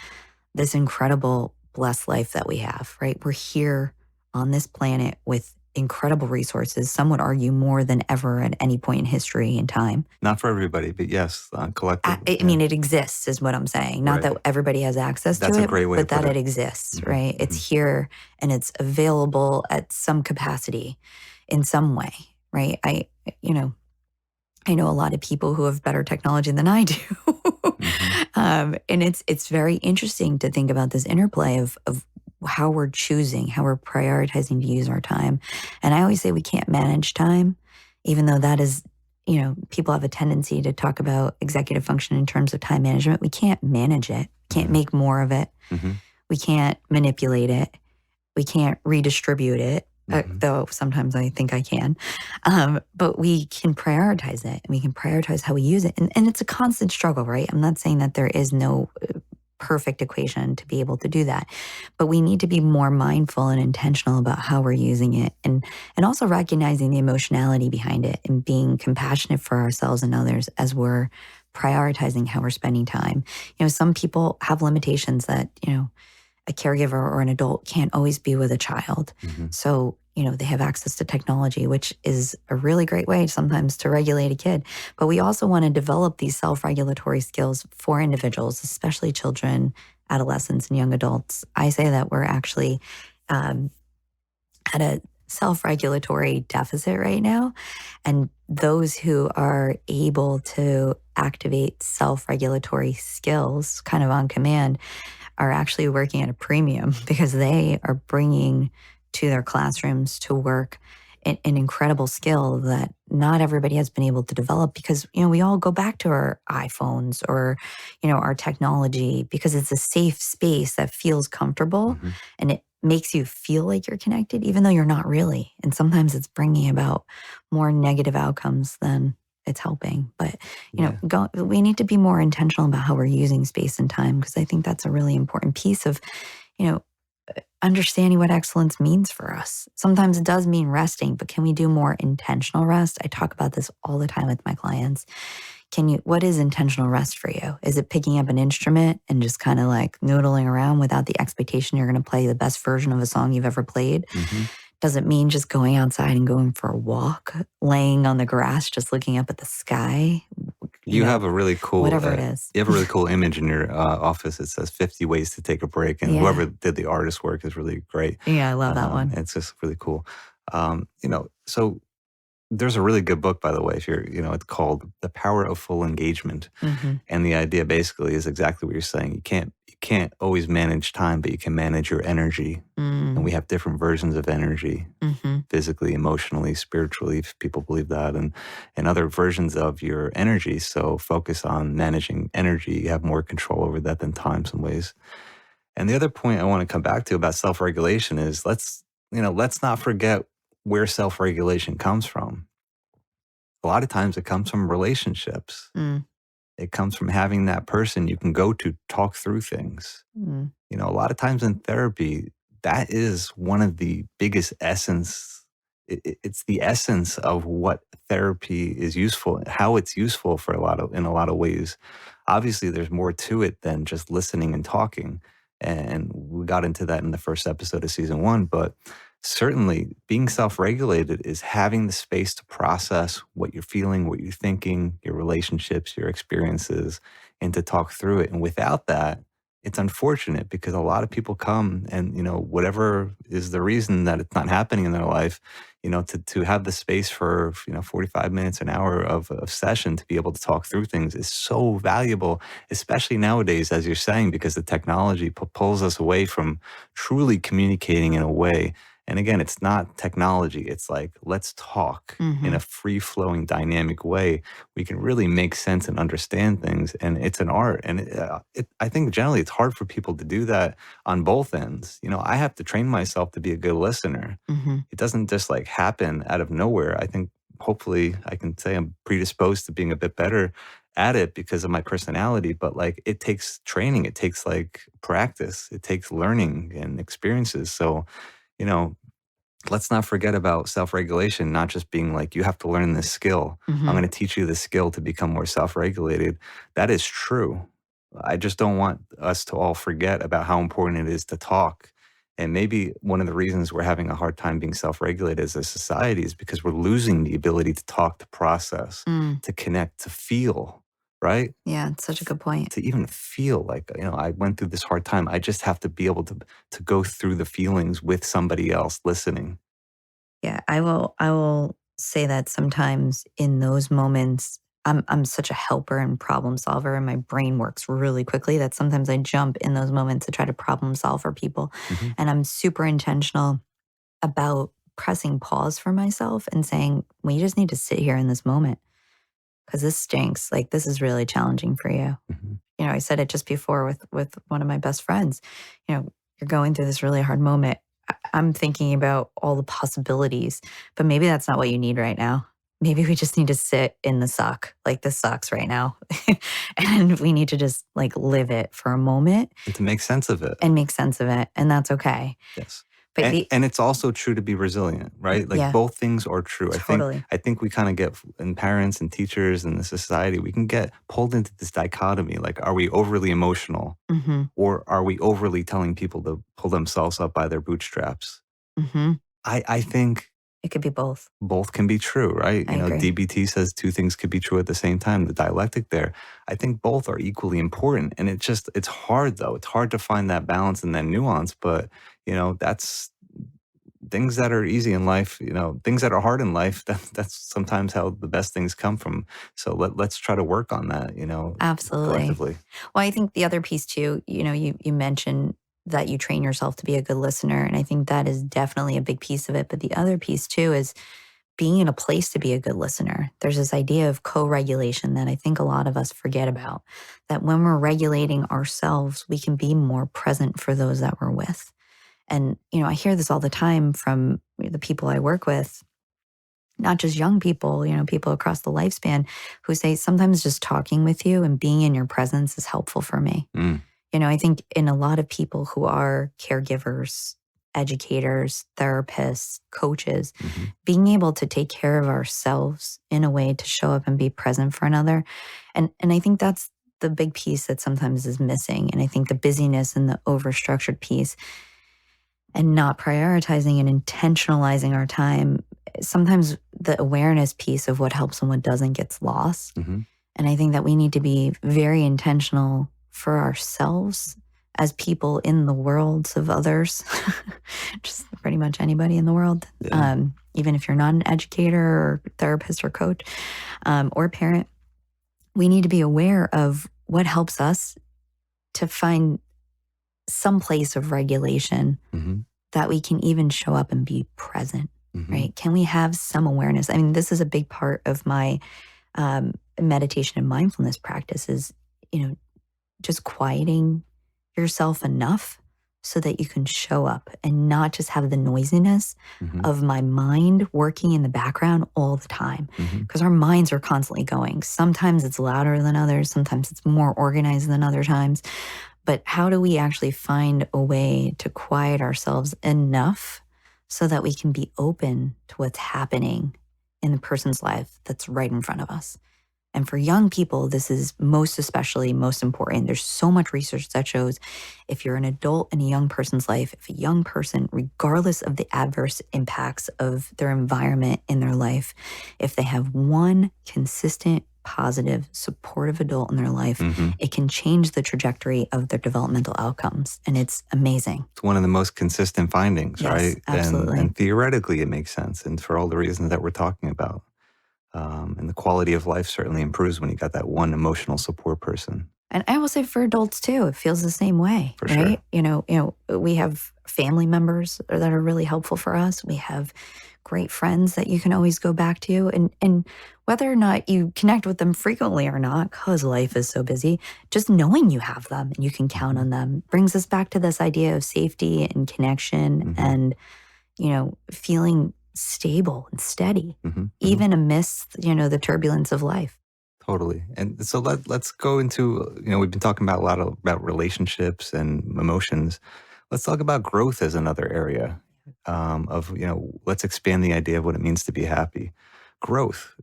B: this incredible blessed life that we have, right? We're here on this planet with incredible resources. Some would argue more than ever at any point in history and time.
A: Not for everybody, but yes, collective.
B: I mean, it exists, is what I'm saying. Not
A: Right.
B: that everybody has access
A: That's
B: to
A: a
B: it,
A: great way to
B: but that
A: put
B: it
A: it.
B: exists,
A: Mhm,
B: right? It's
A: mhm.
B: here and it's available at some capacity in some way, right? You know, I know a lot of people who have better technology than I do.
A: Mhm.
B: And it's very interesting to think about this interplay of how we're choosing, how we're prioritizing to use our time. And I always say we can't manage time, even though that is, people have a tendency to talk about executive function in terms of time management. We can't manage it, can't
A: Mhm.
B: make more of it,
A: Mhm.
B: we can't manipulate it, we can't redistribute it,
A: Mhm.
B: though sometimes I think I can. But we can prioritize it and we can prioritize how we use it. And it's a constant struggle, right? I'm not saying that there is no perfect equation to be able to do that, but we need to be more mindful and intentional about how we're using it, and also recognizing the emotionality behind it and being compassionate for ourselves and others as we're prioritizing how we're spending time. Some people have limitations that, a caregiver or an adult can't always be with a child.
A: Mhm.
B: So, they have access to technology, which is a really great way sometimes to regulate a kid. But we also want to develop these self regulatory skills for individuals, especially children, adolescents, and young adults. I say that we're actually um, at a self regulatory deficit right now. And those who are able to activate self regulatory skills kind of on command are actually working at a premium because they are bringing to their classrooms to work an incredible skill that not everybody has been able to develop because, we all go back to our iPhones or, our technology because it's a safe space that feels comfortable
A: Mhm.
B: and it makes you feel like you're connected, even though you're not really. And sometimes it's bringing about more negative outcomes than it's helping. But
A: Yeah.
B: we need to be more intentional about how we're using space and time because I think that's a really important piece of, you know, understanding what excellence means for us. Sometimes it does mean resting, but can we do more intentional rest? I talk about this all the time with my clients. What is intentional rest for you? Is it picking up an instrument and just kind of like noodling around without the expectation you're going to play the best version of a song you've ever played?
A: Mhm.
B: Does it mean just going outside and going for a walk, laying on the grass, just looking up at the sky?
A: You have a really cool,
B: Whatever it is.
A: you have a really cool image in your office that says 50 ways to take a break, and
B: Yeah.
A: whoever did the artist work is really great.
B: Yeah, I love that one.
A: It's just really cool. So there's a really good book, by the way, if you're, it's called The Power of Full Engagement.
B: Mm-hmm.
A: And the idea basically is exactly what you're saying. You can't always manage time, but you can manage your energy. And we have different versions of energy,
B: Mm-hmm.
A: physically, emotionally, spiritually, if people believe that, and other versions of your energy. So focus on managing energy. You have more control over that than time some ways. And the other point I want to come back to about self-regulation is let's not forget where self-regulation comes from. A lot of times it comes from relationships.
B: Mm.
A: It comes from having that person you can go to talk through things.
B: Mm.
A: A lot of times in therapy, that is one of the biggest essence. It's the essence of what therapy is useful, how it's useful for in a lot of ways. Obviously, there's more to it than just listening and talking. And we got into that in the first episode of season one. But certainly, being self regulated is having the space to process what you're feeling, what you're thinking, your relationships, your experiences, and to talk through it. And without that, it's unfortunate because a lot of people come and, whatever is the reason that it's not happening in their life, to have the space for, 45 minutes, an hour of session to be able to talk through things is so valuable, especially nowadays, as you're saying, because the technology pulls us away from truly communicating in a way. And again, it's not technology. It's like, let's talk in a
B: Mhm.
A: free flowing, dynamic way. We can really make sense and understand things. And it's an art. And I think generally it's hard for people to do that on both ends. I have to train myself to be a good listener.
B: Mhm.
A: It doesn't just like happen out of nowhere. I think hopefully I can say I'm predisposed to being a bit better at it because of my personality, but like it takes training, it takes like practice, it takes learning and experiences. So, you know, let's not forget about self-regulation, not just being like, you have to learn this skill. I'm
B: Mhm.
A: going to teach you the skill to become more self-regulated. That is true. I just don't want us to all forget about how important it is to talk. And maybe one of the reasons we're having a hard time being self-regulated as a society is because we're losing the ability to talk, to process,
B: Mm.
A: to connect, to feel, right?
B: Yeah, it's such a good point.
A: To even feel like, I went through this hard time. I just have to be able to go through the feelings with somebody else listening.
B: Yeah, I will say that sometimes in those moments, I'm such a helper and problem solver, and my brain works really quickly that sometimes I jump in those moments to try to problem solve for people.
A: Mhm.
B: And I'm super intentional about pressing pause for myself and saying, "We just need to sit here in this moment because this stinks. Like this is really challenging for you."
A: Mhm.
B: I said it just before with one of my best friends. You're going through this really hard moment. I'm thinking about all the possibilities, but maybe that's not what you need right now. Maybe we just need to sit in the suck. Like this sucks right now. And we need to just like live it for a moment
A: And to make sense of it.
B: and make sense of it. And that's okay.
A: Yes.
B: But
A: And it's also true to be resilient, right? Like
B: yeah,
A: both things are true.
B: totally.
A: I think we kind of get in parents and teachers and the society, we can get pulled into this dichotomy. Like, are we overly emotional
B: Hmm.
A: or are we overly telling people to pull themselves up by their bootstraps?
B: Hmm.
A: I think
B: It could be both.
A: both can be true, right?
B: I agree.
A: DBT says two things could be true at the same time, the dialectic there. I think both are equally important. And it's hard though. It's hard to find that balance and that nuance. But, that's things that are easy in life, things that are hard in life, that's sometimes how the best things come from. So let's try to work on that,
B: Absolutely.
A: collectively.
B: Well, I think the other piece too, you mentioned that you train yourself to be a good listener. And I think that is definitely a big piece of it. But the other piece too is being in a place to be a good listener. There's this idea of co regulation that I think a lot of us forget about. That when we're regulating ourselves, we can be more present for those that we're with. And, I hear this all the time from the people I work with, not just young people, people across the lifespan who say sometimes just talking with you and being in your presence is helpful for me.
A: Mm,
B: I think in a lot of people who are caregivers, educators, therapists, coaches,
A: mhm.
B: being able to take care of ourselves in a way to show up and be present for another. And I think that's the big piece that sometimes is missing. And I think the busyness and the overstructured piece and not prioritizing and intentionalizing our time, sometimes the awareness piece of what helps and what doesn't gets lost.
A: Mhm.
B: And I think that we need to be very intentional for ourselves as people in the worlds of others, just pretty much anybody in the world.
A: Yeah.
B: Even if you're not an educator or therapist or coach or parent, we need to be aware of what helps us to find some place of regulation
A: Mhm.
B: that we can even show up and be present,
A: Mhm.
B: right? Can we have some awareness? I mean, this is a big part of my meditation and mindfulness practice is, just quieting yourself enough so that you can show up and not just have the noisiness
A: Mm-hmm.
B: of my mind working in the background all the time.
A: Mm-hmm.
B: Because our minds are constantly going. Sometimes it's louder than others, sometimes it's more organized than other times. But how do we actually find a way to quiet ourselves enough so that we can be open to what's happening in the person's life that's right in front of us? And for young people, this is most important. There's so much research that shows if you're an adult in a young person's life, if a young person, regardless of the adverse impacts of their environment in their life, if they have one consistent, positive, supportive adult in their life,
A: Mm-hmm.
B: it can change the trajectory of their developmental outcomes. And it's amazing.
A: It's one of the most consistent findings,
B: Yes,
A: right?
B: absolutely.
A: And theoretically, it makes sense. And for all the reasons that we're talking about. And the quality of life certainly improves when you got that one emotional support person.
B: And I will say for adults too, it feels the same way,
A: For
B: right?
A: sure.
B: We have family members that are really helpful for us. We have great friends that you can always go back to. And whether or not you connect with them frequently or not, because life is so busy, just knowing you have them and you can count
A: Mm-hmm.
B: on them brings us back to this idea of safety and connection
A: Mm-hmm.
B: and, feeling stable and steady,
A: Mm-hmm.
B: even amidst, the turbulence of life.
A: Totally. And so let's go into, we've been talking about about relationships and emotions. Let's talk about growth as another area of, let's expand the idea of what it means to be happy. Growth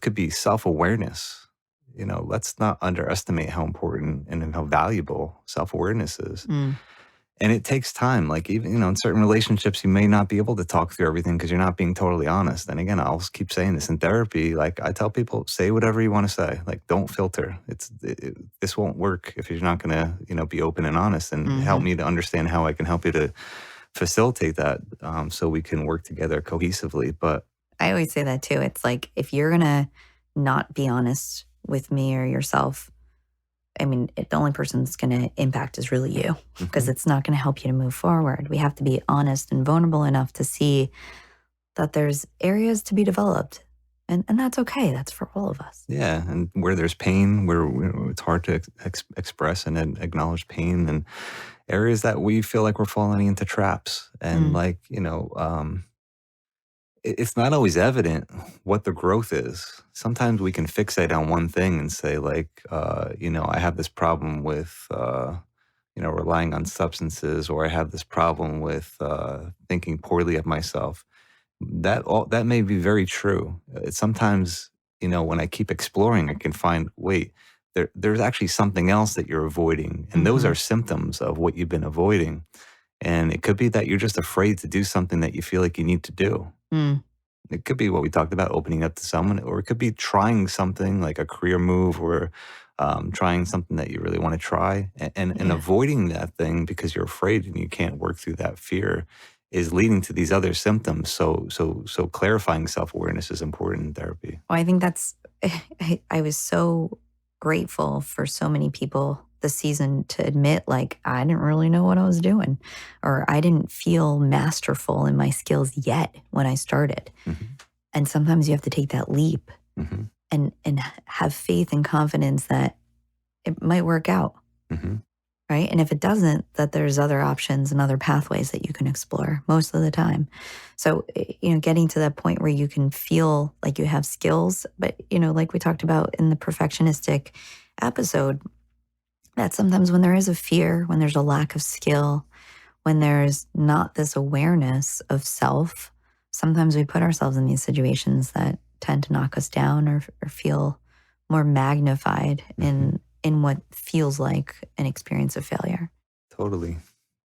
A: could be self-awareness. Let's not underestimate how important and how valuable self-awareness is.
B: Mm.
A: And it takes time. Like even, in certain relationships, you may not be able to talk through everything because you're not being totally honest. And again, I'll keep saying this in therapy. Like I tell people, say whatever you want to say. Like don't filter. This won't work if you're not going to, be open and honest. And help me to understand how I can help you to facilitate that, so we can work together cohesively. But
B: I always say that too. It's like if you're going to not be honest with me or yourself, the only person that's going to impact is really you because it's not going to help you to move forward. We have to be honest and vulnerable enough to see that there's areas to be developed. And that's okay. That's for all of us.
A: Yeah. And where there's pain, where it's hard to express and acknowledge pain, and areas that we feel like we're falling into traps. And it's not always evident what the growth is. Sometimes we can fixate on one thing and say I have this problem with, relying on substances, or I have this problem with thinking poorly of myself. That may be very true. Sometimes, when I keep exploring, I can find, wait, there's actually something else that you're avoiding. And those are symptoms of what you've been avoiding. And it could be that you're just afraid to do something that you feel like you need to do.
B: Mm.
A: It could be what we talked about, opening up to someone, or it could be trying something like a career move, or trying something that you really want to try, and avoiding that thing because you're afraid and you can't work through that fear is leading to these other symptoms. So clarifying self-awareness is important in therapy.
B: Well, I think that's, I was so grateful for so many people this season to admit, like, I didn't really know what I was doing, or I didn't feel masterful in my skills yet when I started.
A: Mm-hmm.
B: And sometimes you have to take that leap and have faith and confidence that it might work out.
A: Mm-hmm.
B: Right. And if it doesn't, that there's other options and other pathways that you can explore most of the time. So, getting to that point where you can feel like you have skills, but, like we talked about in the perfectionistic episode, that sometimes when there is a fear, when there's a lack of skill, when there's not this awareness of self, sometimes we put ourselves in these situations that tend to knock us down or feel more magnified in what feels like an experience of failure.
A: Totally.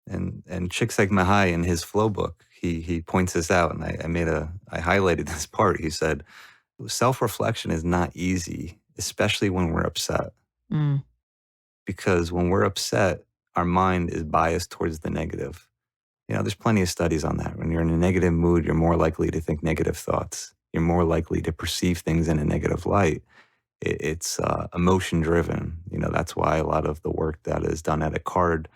A: And Csikszentmihalyi in his flow book, he points this out, and I highlighted this part. He said, self-reflection is not easy, especially when we're upset.
B: Mm.
A: Because when we're upset, our mind is biased towards the negative. There's plenty of studies on that. When you're in a negative mood, you're more likely to think negative thoughts. You're more likely to perceive things in a negative light. It's emotion driven. That's why a lot of the work that is done at a card,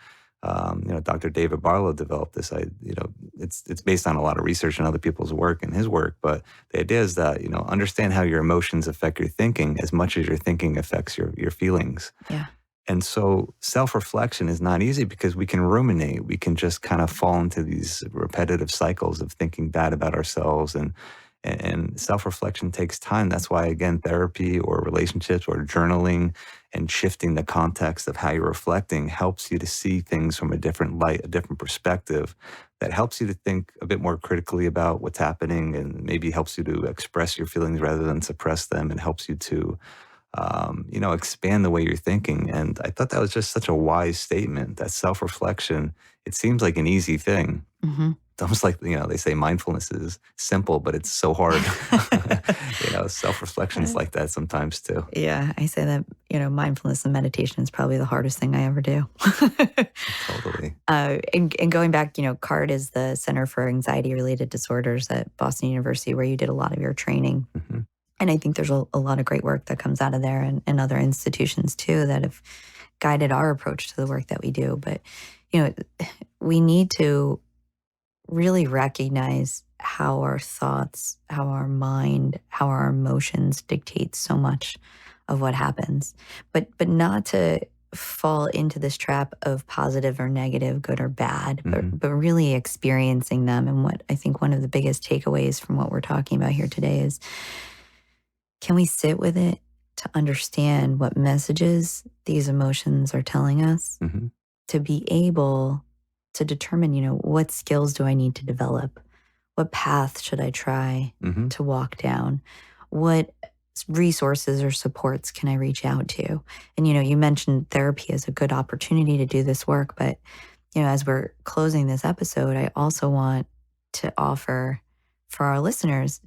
A: Dr. David Barlow developed this. It's based on a lot of research and other people's work and his work. But the idea is that, understand how your emotions affect your thinking as much as your thinking affects your feelings.
B: Yeah.
A: And so self-reflection is not easy because we can ruminate. We can just kind of fall into these repetitive cycles of thinking bad about ourselves, and self-reflection takes time. That's why, again, therapy or relationships or journaling and shifting the context of how you're reflecting helps you to see things from a different light, a different perspective, that helps you to think a bit more critically about what's happening, and maybe helps you to express your feelings rather than suppress them, and helps you to expand the way you're thinking. And I thought that was just such a wise statement, that self-reflection, it seems like an easy thing.
B: Mhm.
A: It's almost like, they say mindfulness is simple, but it's so hard. Self-reflection's like that sometimes too.
B: Yeah, I say that, mindfulness and meditation is probably the hardest thing I ever do.
A: Totally.
B: And going back, CARD is the Center for Anxiety Related Disorders at Boston University, where you did a lot of your training.
A: Hmm.
B: And I think there's a lot of great work that comes out of there, and other institutions too that have guided our approach to the work that we do. But, we need to really recognize how our thoughts, how our mind, how our emotions dictate so much of what happens. But not to fall into this trap of positive or negative, good or bad,
A: Hmm.
B: but really experiencing them. And what I think one of the biggest takeaways from what we're talking about here today is, can we sit with it to understand what messages these emotions are telling us,
A: Hmm.
B: to be able to determine, what skills do I need to develop? What path should I try
A: Hmm.
B: to walk down? What resources or supports can I reach out to? And, you mentioned therapy as a good opportunity to do this work. But, as we're closing this episode, I also want to offer for our listeners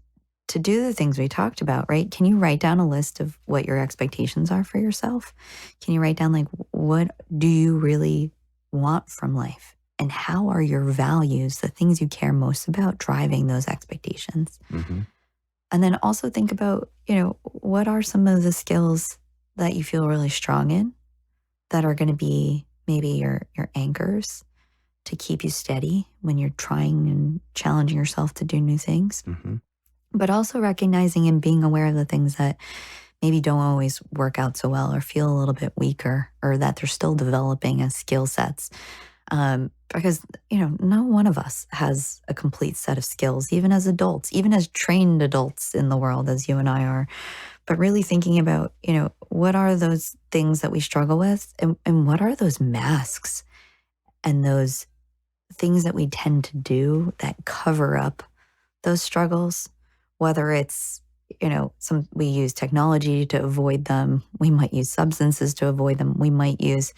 B: to do the things we talked about, right? Can you write down a list of what your expectations are for yourself? Can you write down, like, what do you really want from life? And how are your values, the things you care most about, driving those expectations?
A: Hmm.
B: And then also think about, what are some of the skills that you feel really strong in that are going to be maybe your anchors to keep you steady when you're trying and challenging yourself to do new things?
A: Hmm.
B: But also recognizing and being aware of the things that maybe don't always work out so well or feel a little bit weaker, or that they're still developing as skill sets. Because, no one of us has a complete set of skills, even as adults, even as trained adults in the world, as you and I are. But really thinking about, what are those things that we struggle with, and what are those masks and those things that we tend to do that cover up those struggles, whether it's, some we use technology to avoid them. We might use substances to avoid them. We might use,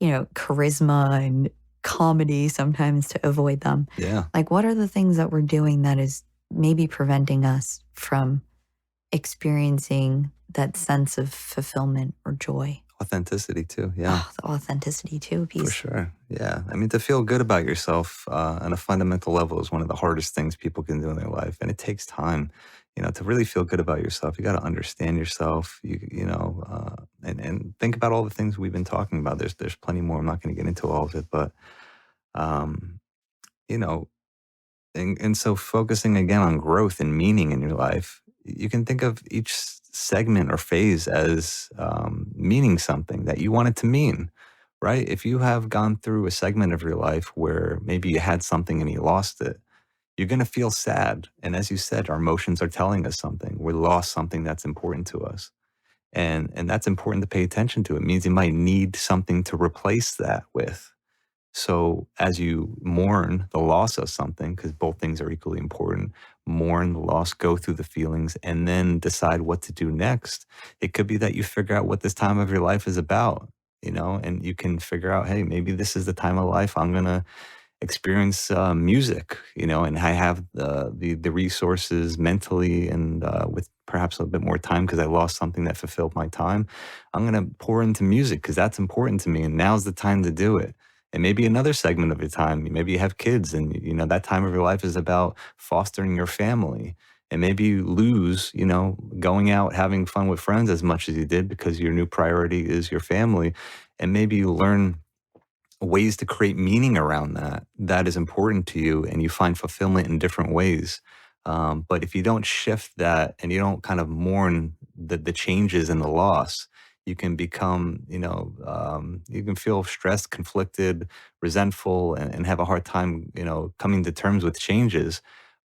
B: charisma and comedy sometimes to avoid them.
A: Yeah.
B: Like, what are the things that we're doing that is maybe preventing us from experiencing that sense of fulfillment or joy?
A: Authenticity too. Yeah.
B: Oh, the authenticity too, a
A: For
B: piece.
A: sure. Yeah. I mean, to feel good about yourself on a fundamental level is one of the hardest things people can do in their life. And it takes time, to really feel good about yourself. You got to understand yourself, and think about all the things we've been talking about. There's plenty more. I'm not going to get into all of it, but, um, you know, and so focusing again on growth and meaning in your life, you can think of each segment or phase as meaning something that you want it to mean, right? If you have gone through a segment of your life where maybe you had something and you lost it, you're going to feel sad. And as you said, our emotions are telling us something. We lost something that's important to us. And that's important to pay attention to. It means you might need something to replace that with. So as you mourn the loss of something, because both things are equally important, mourn the loss, go through the feelings, and then decide what to do next. It could be that you figure out what this time of your life is about, and you can figure out, hey, maybe this is the time of life I'm going to experience music, and I have the resources mentally and with perhaps a bit more time because I lost something that fulfilled my time. I'm going to pour into music because that's important to me, and now's the time to do it. And maybe another segment of your time, maybe you have kids, and that time of your life is about fostering your family. And maybe you lose, going out having fun with friends as much as you did because your new priority is your family. And maybe you learn ways to create meaning around that is important to you, and you find fulfillment in different ways. But if you don't shift that and you don't kind of mourn the changes and the loss, You can become, you can feel stressed, conflicted, resentful, and have a hard time, coming to terms with changes.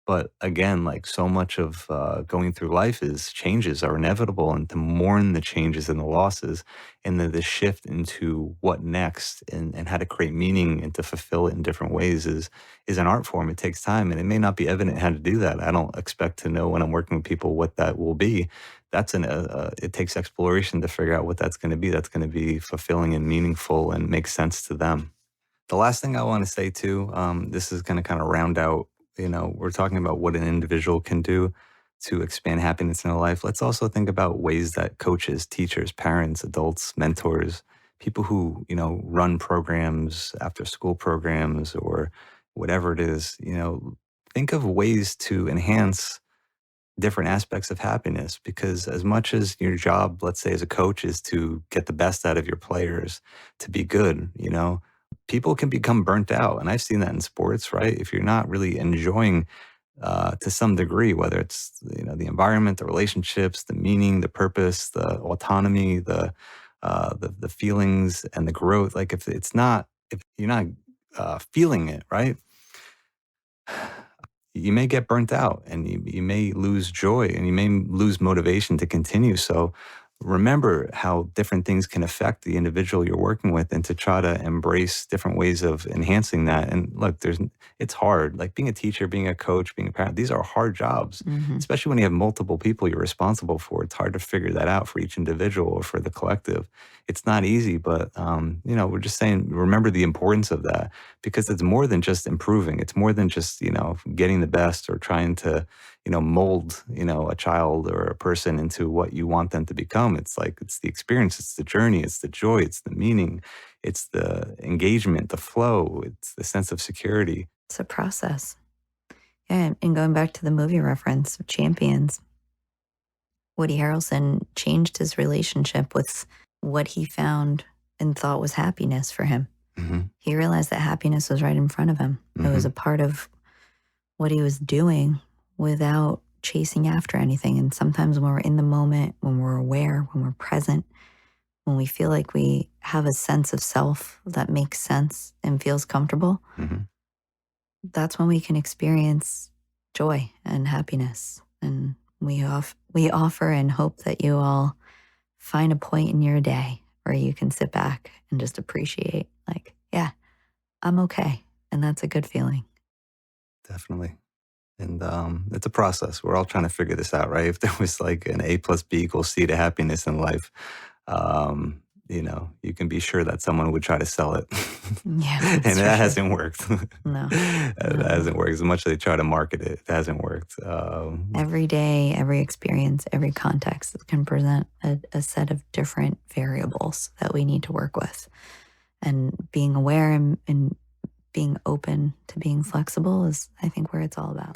A: But again, like so much of going through life is changes are inevitable, and to mourn the changes and the losses, and then the shift into what next, and how to create meaning and to fulfill it in different ways is an art form. It takes time, and it may not be evident how to do that. I don't expect to know when I'm working with people what that will be. It takes exploration to figure out what that's going to be. That's going to be fulfilling and meaningful and make sense to them. The last thing I want to say too, this is going to kind of round out, we're talking about what an individual can do to expand happiness in their life. Let's also think about ways that coaches, teachers, parents, adults, mentors, people who, run programs, after school programs, or whatever it is, think of ways to enhance different aspects of happiness, because as much as your job, let's say as a coach, is to get the best out of your players, to be good, people can become burnt out. And I've seen that in sports, right? If you're not really enjoying to some degree, whether it's, the environment, the relationships, the meaning, the purpose, the autonomy, the feelings and the growth, like if you're not feeling it, right? You may get burnt out, and you may lose joy, and you may lose motivation to continue. So remember how different things can affect the individual you're working with, and to try to embrace different ways of enhancing that. And look, it's hard. Like being a teacher, being a coach, being a parent, these are hard jobs,
B: Mhm.
A: especially when you have multiple people you're responsible for. It's hard to figure that out for each individual or for the collective. It's not easy, but we're just saying, remember the importance of that, because it's more than just improving. It's more than just, getting the best or trying to, mold, a child or a person into what you want them to become. It's like, it's the experience, it's the journey, it's the joy, it's the meaning, it's the engagement, the flow, it's the sense of security.
B: It's a process. Yeah, and going back to the movie reference of Champions, Woody Harrelson changed his relationship with what he found and thought was happiness for him.
A: Hmm.
B: He realized that happiness was right in front of him. It was a part of what he was doing without chasing after anything. And sometimes when we're in the moment, when we're aware, when we're present, when we feel like we have a sense of self that makes sense and feels comfortable,
A: Hmm.
B: that's when we can experience joy and happiness. And we offer and hope that you all find a point in your day where you can sit back and just appreciate, like, yeah, I'm okay. And that's a good feeling.
A: Definitely. And it's a process. We're all trying to figure this out, right? If there was like an A plus B equals C to happiness in life, you can be sure that someone would try to sell it.
B: Yeah,
A: And
B: that's for
A: that
B: sure.
A: hasn't worked.
B: No,
A: That
B: no.
A: hasn't worked. As much as they try to market it, it hasn't worked.
B: Every day, every experience, every context can present a set of different variables that we need to work with. And being aware and being open to being flexible is, I think, where it's all about.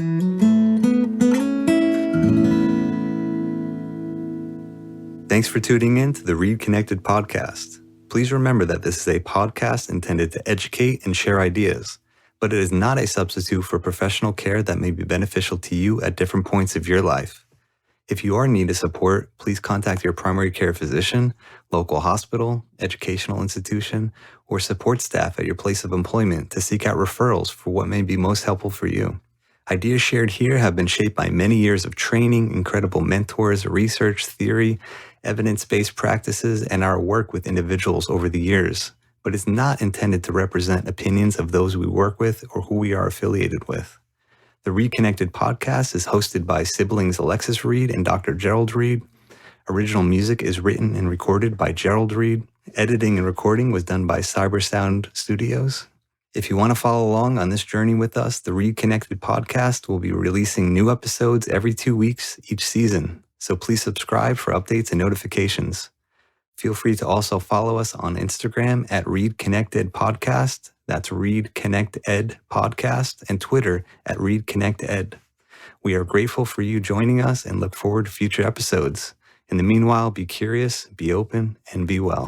A: Thanks for tuning in to the ReidConnect-Ed podcast. Please remember that this is a podcast intended to educate and share ideas, but it is not a substitute for professional care that may be beneficial to you at different points of your life. If you are in need of support, please contact your primary care physician, local hospital, educational institution, or support staff at your place of employment to seek out referrals for what may be most helpful for you. Ideas shared here have been shaped by many years of training, incredible mentors, research, theory, evidence-based practices, and our work with individuals over the years, but it's not intended to represent opinions of those we work with or who we are affiliated with. The ReidConnect-Ed podcast is hosted by siblings Alexis Reid and Dr. Gerald Reid. Original music is written and recorded by Gerald Reid. Editing and recording was done by Cybersound Studios. If you want to follow along on this journey with us, the ReidConnect-Ed podcast will be releasing new episodes every 2 weeks each season. So please subscribe for updates and notifications. Feel free to also follow us on Instagram at ReidConnect-Ed podcast. That's ReidConnect-Ed podcast, and Twitter at ReidConnect-Ed. We are grateful for you joining us and look forward to future episodes. In the meanwhile, be curious, be open, and be well.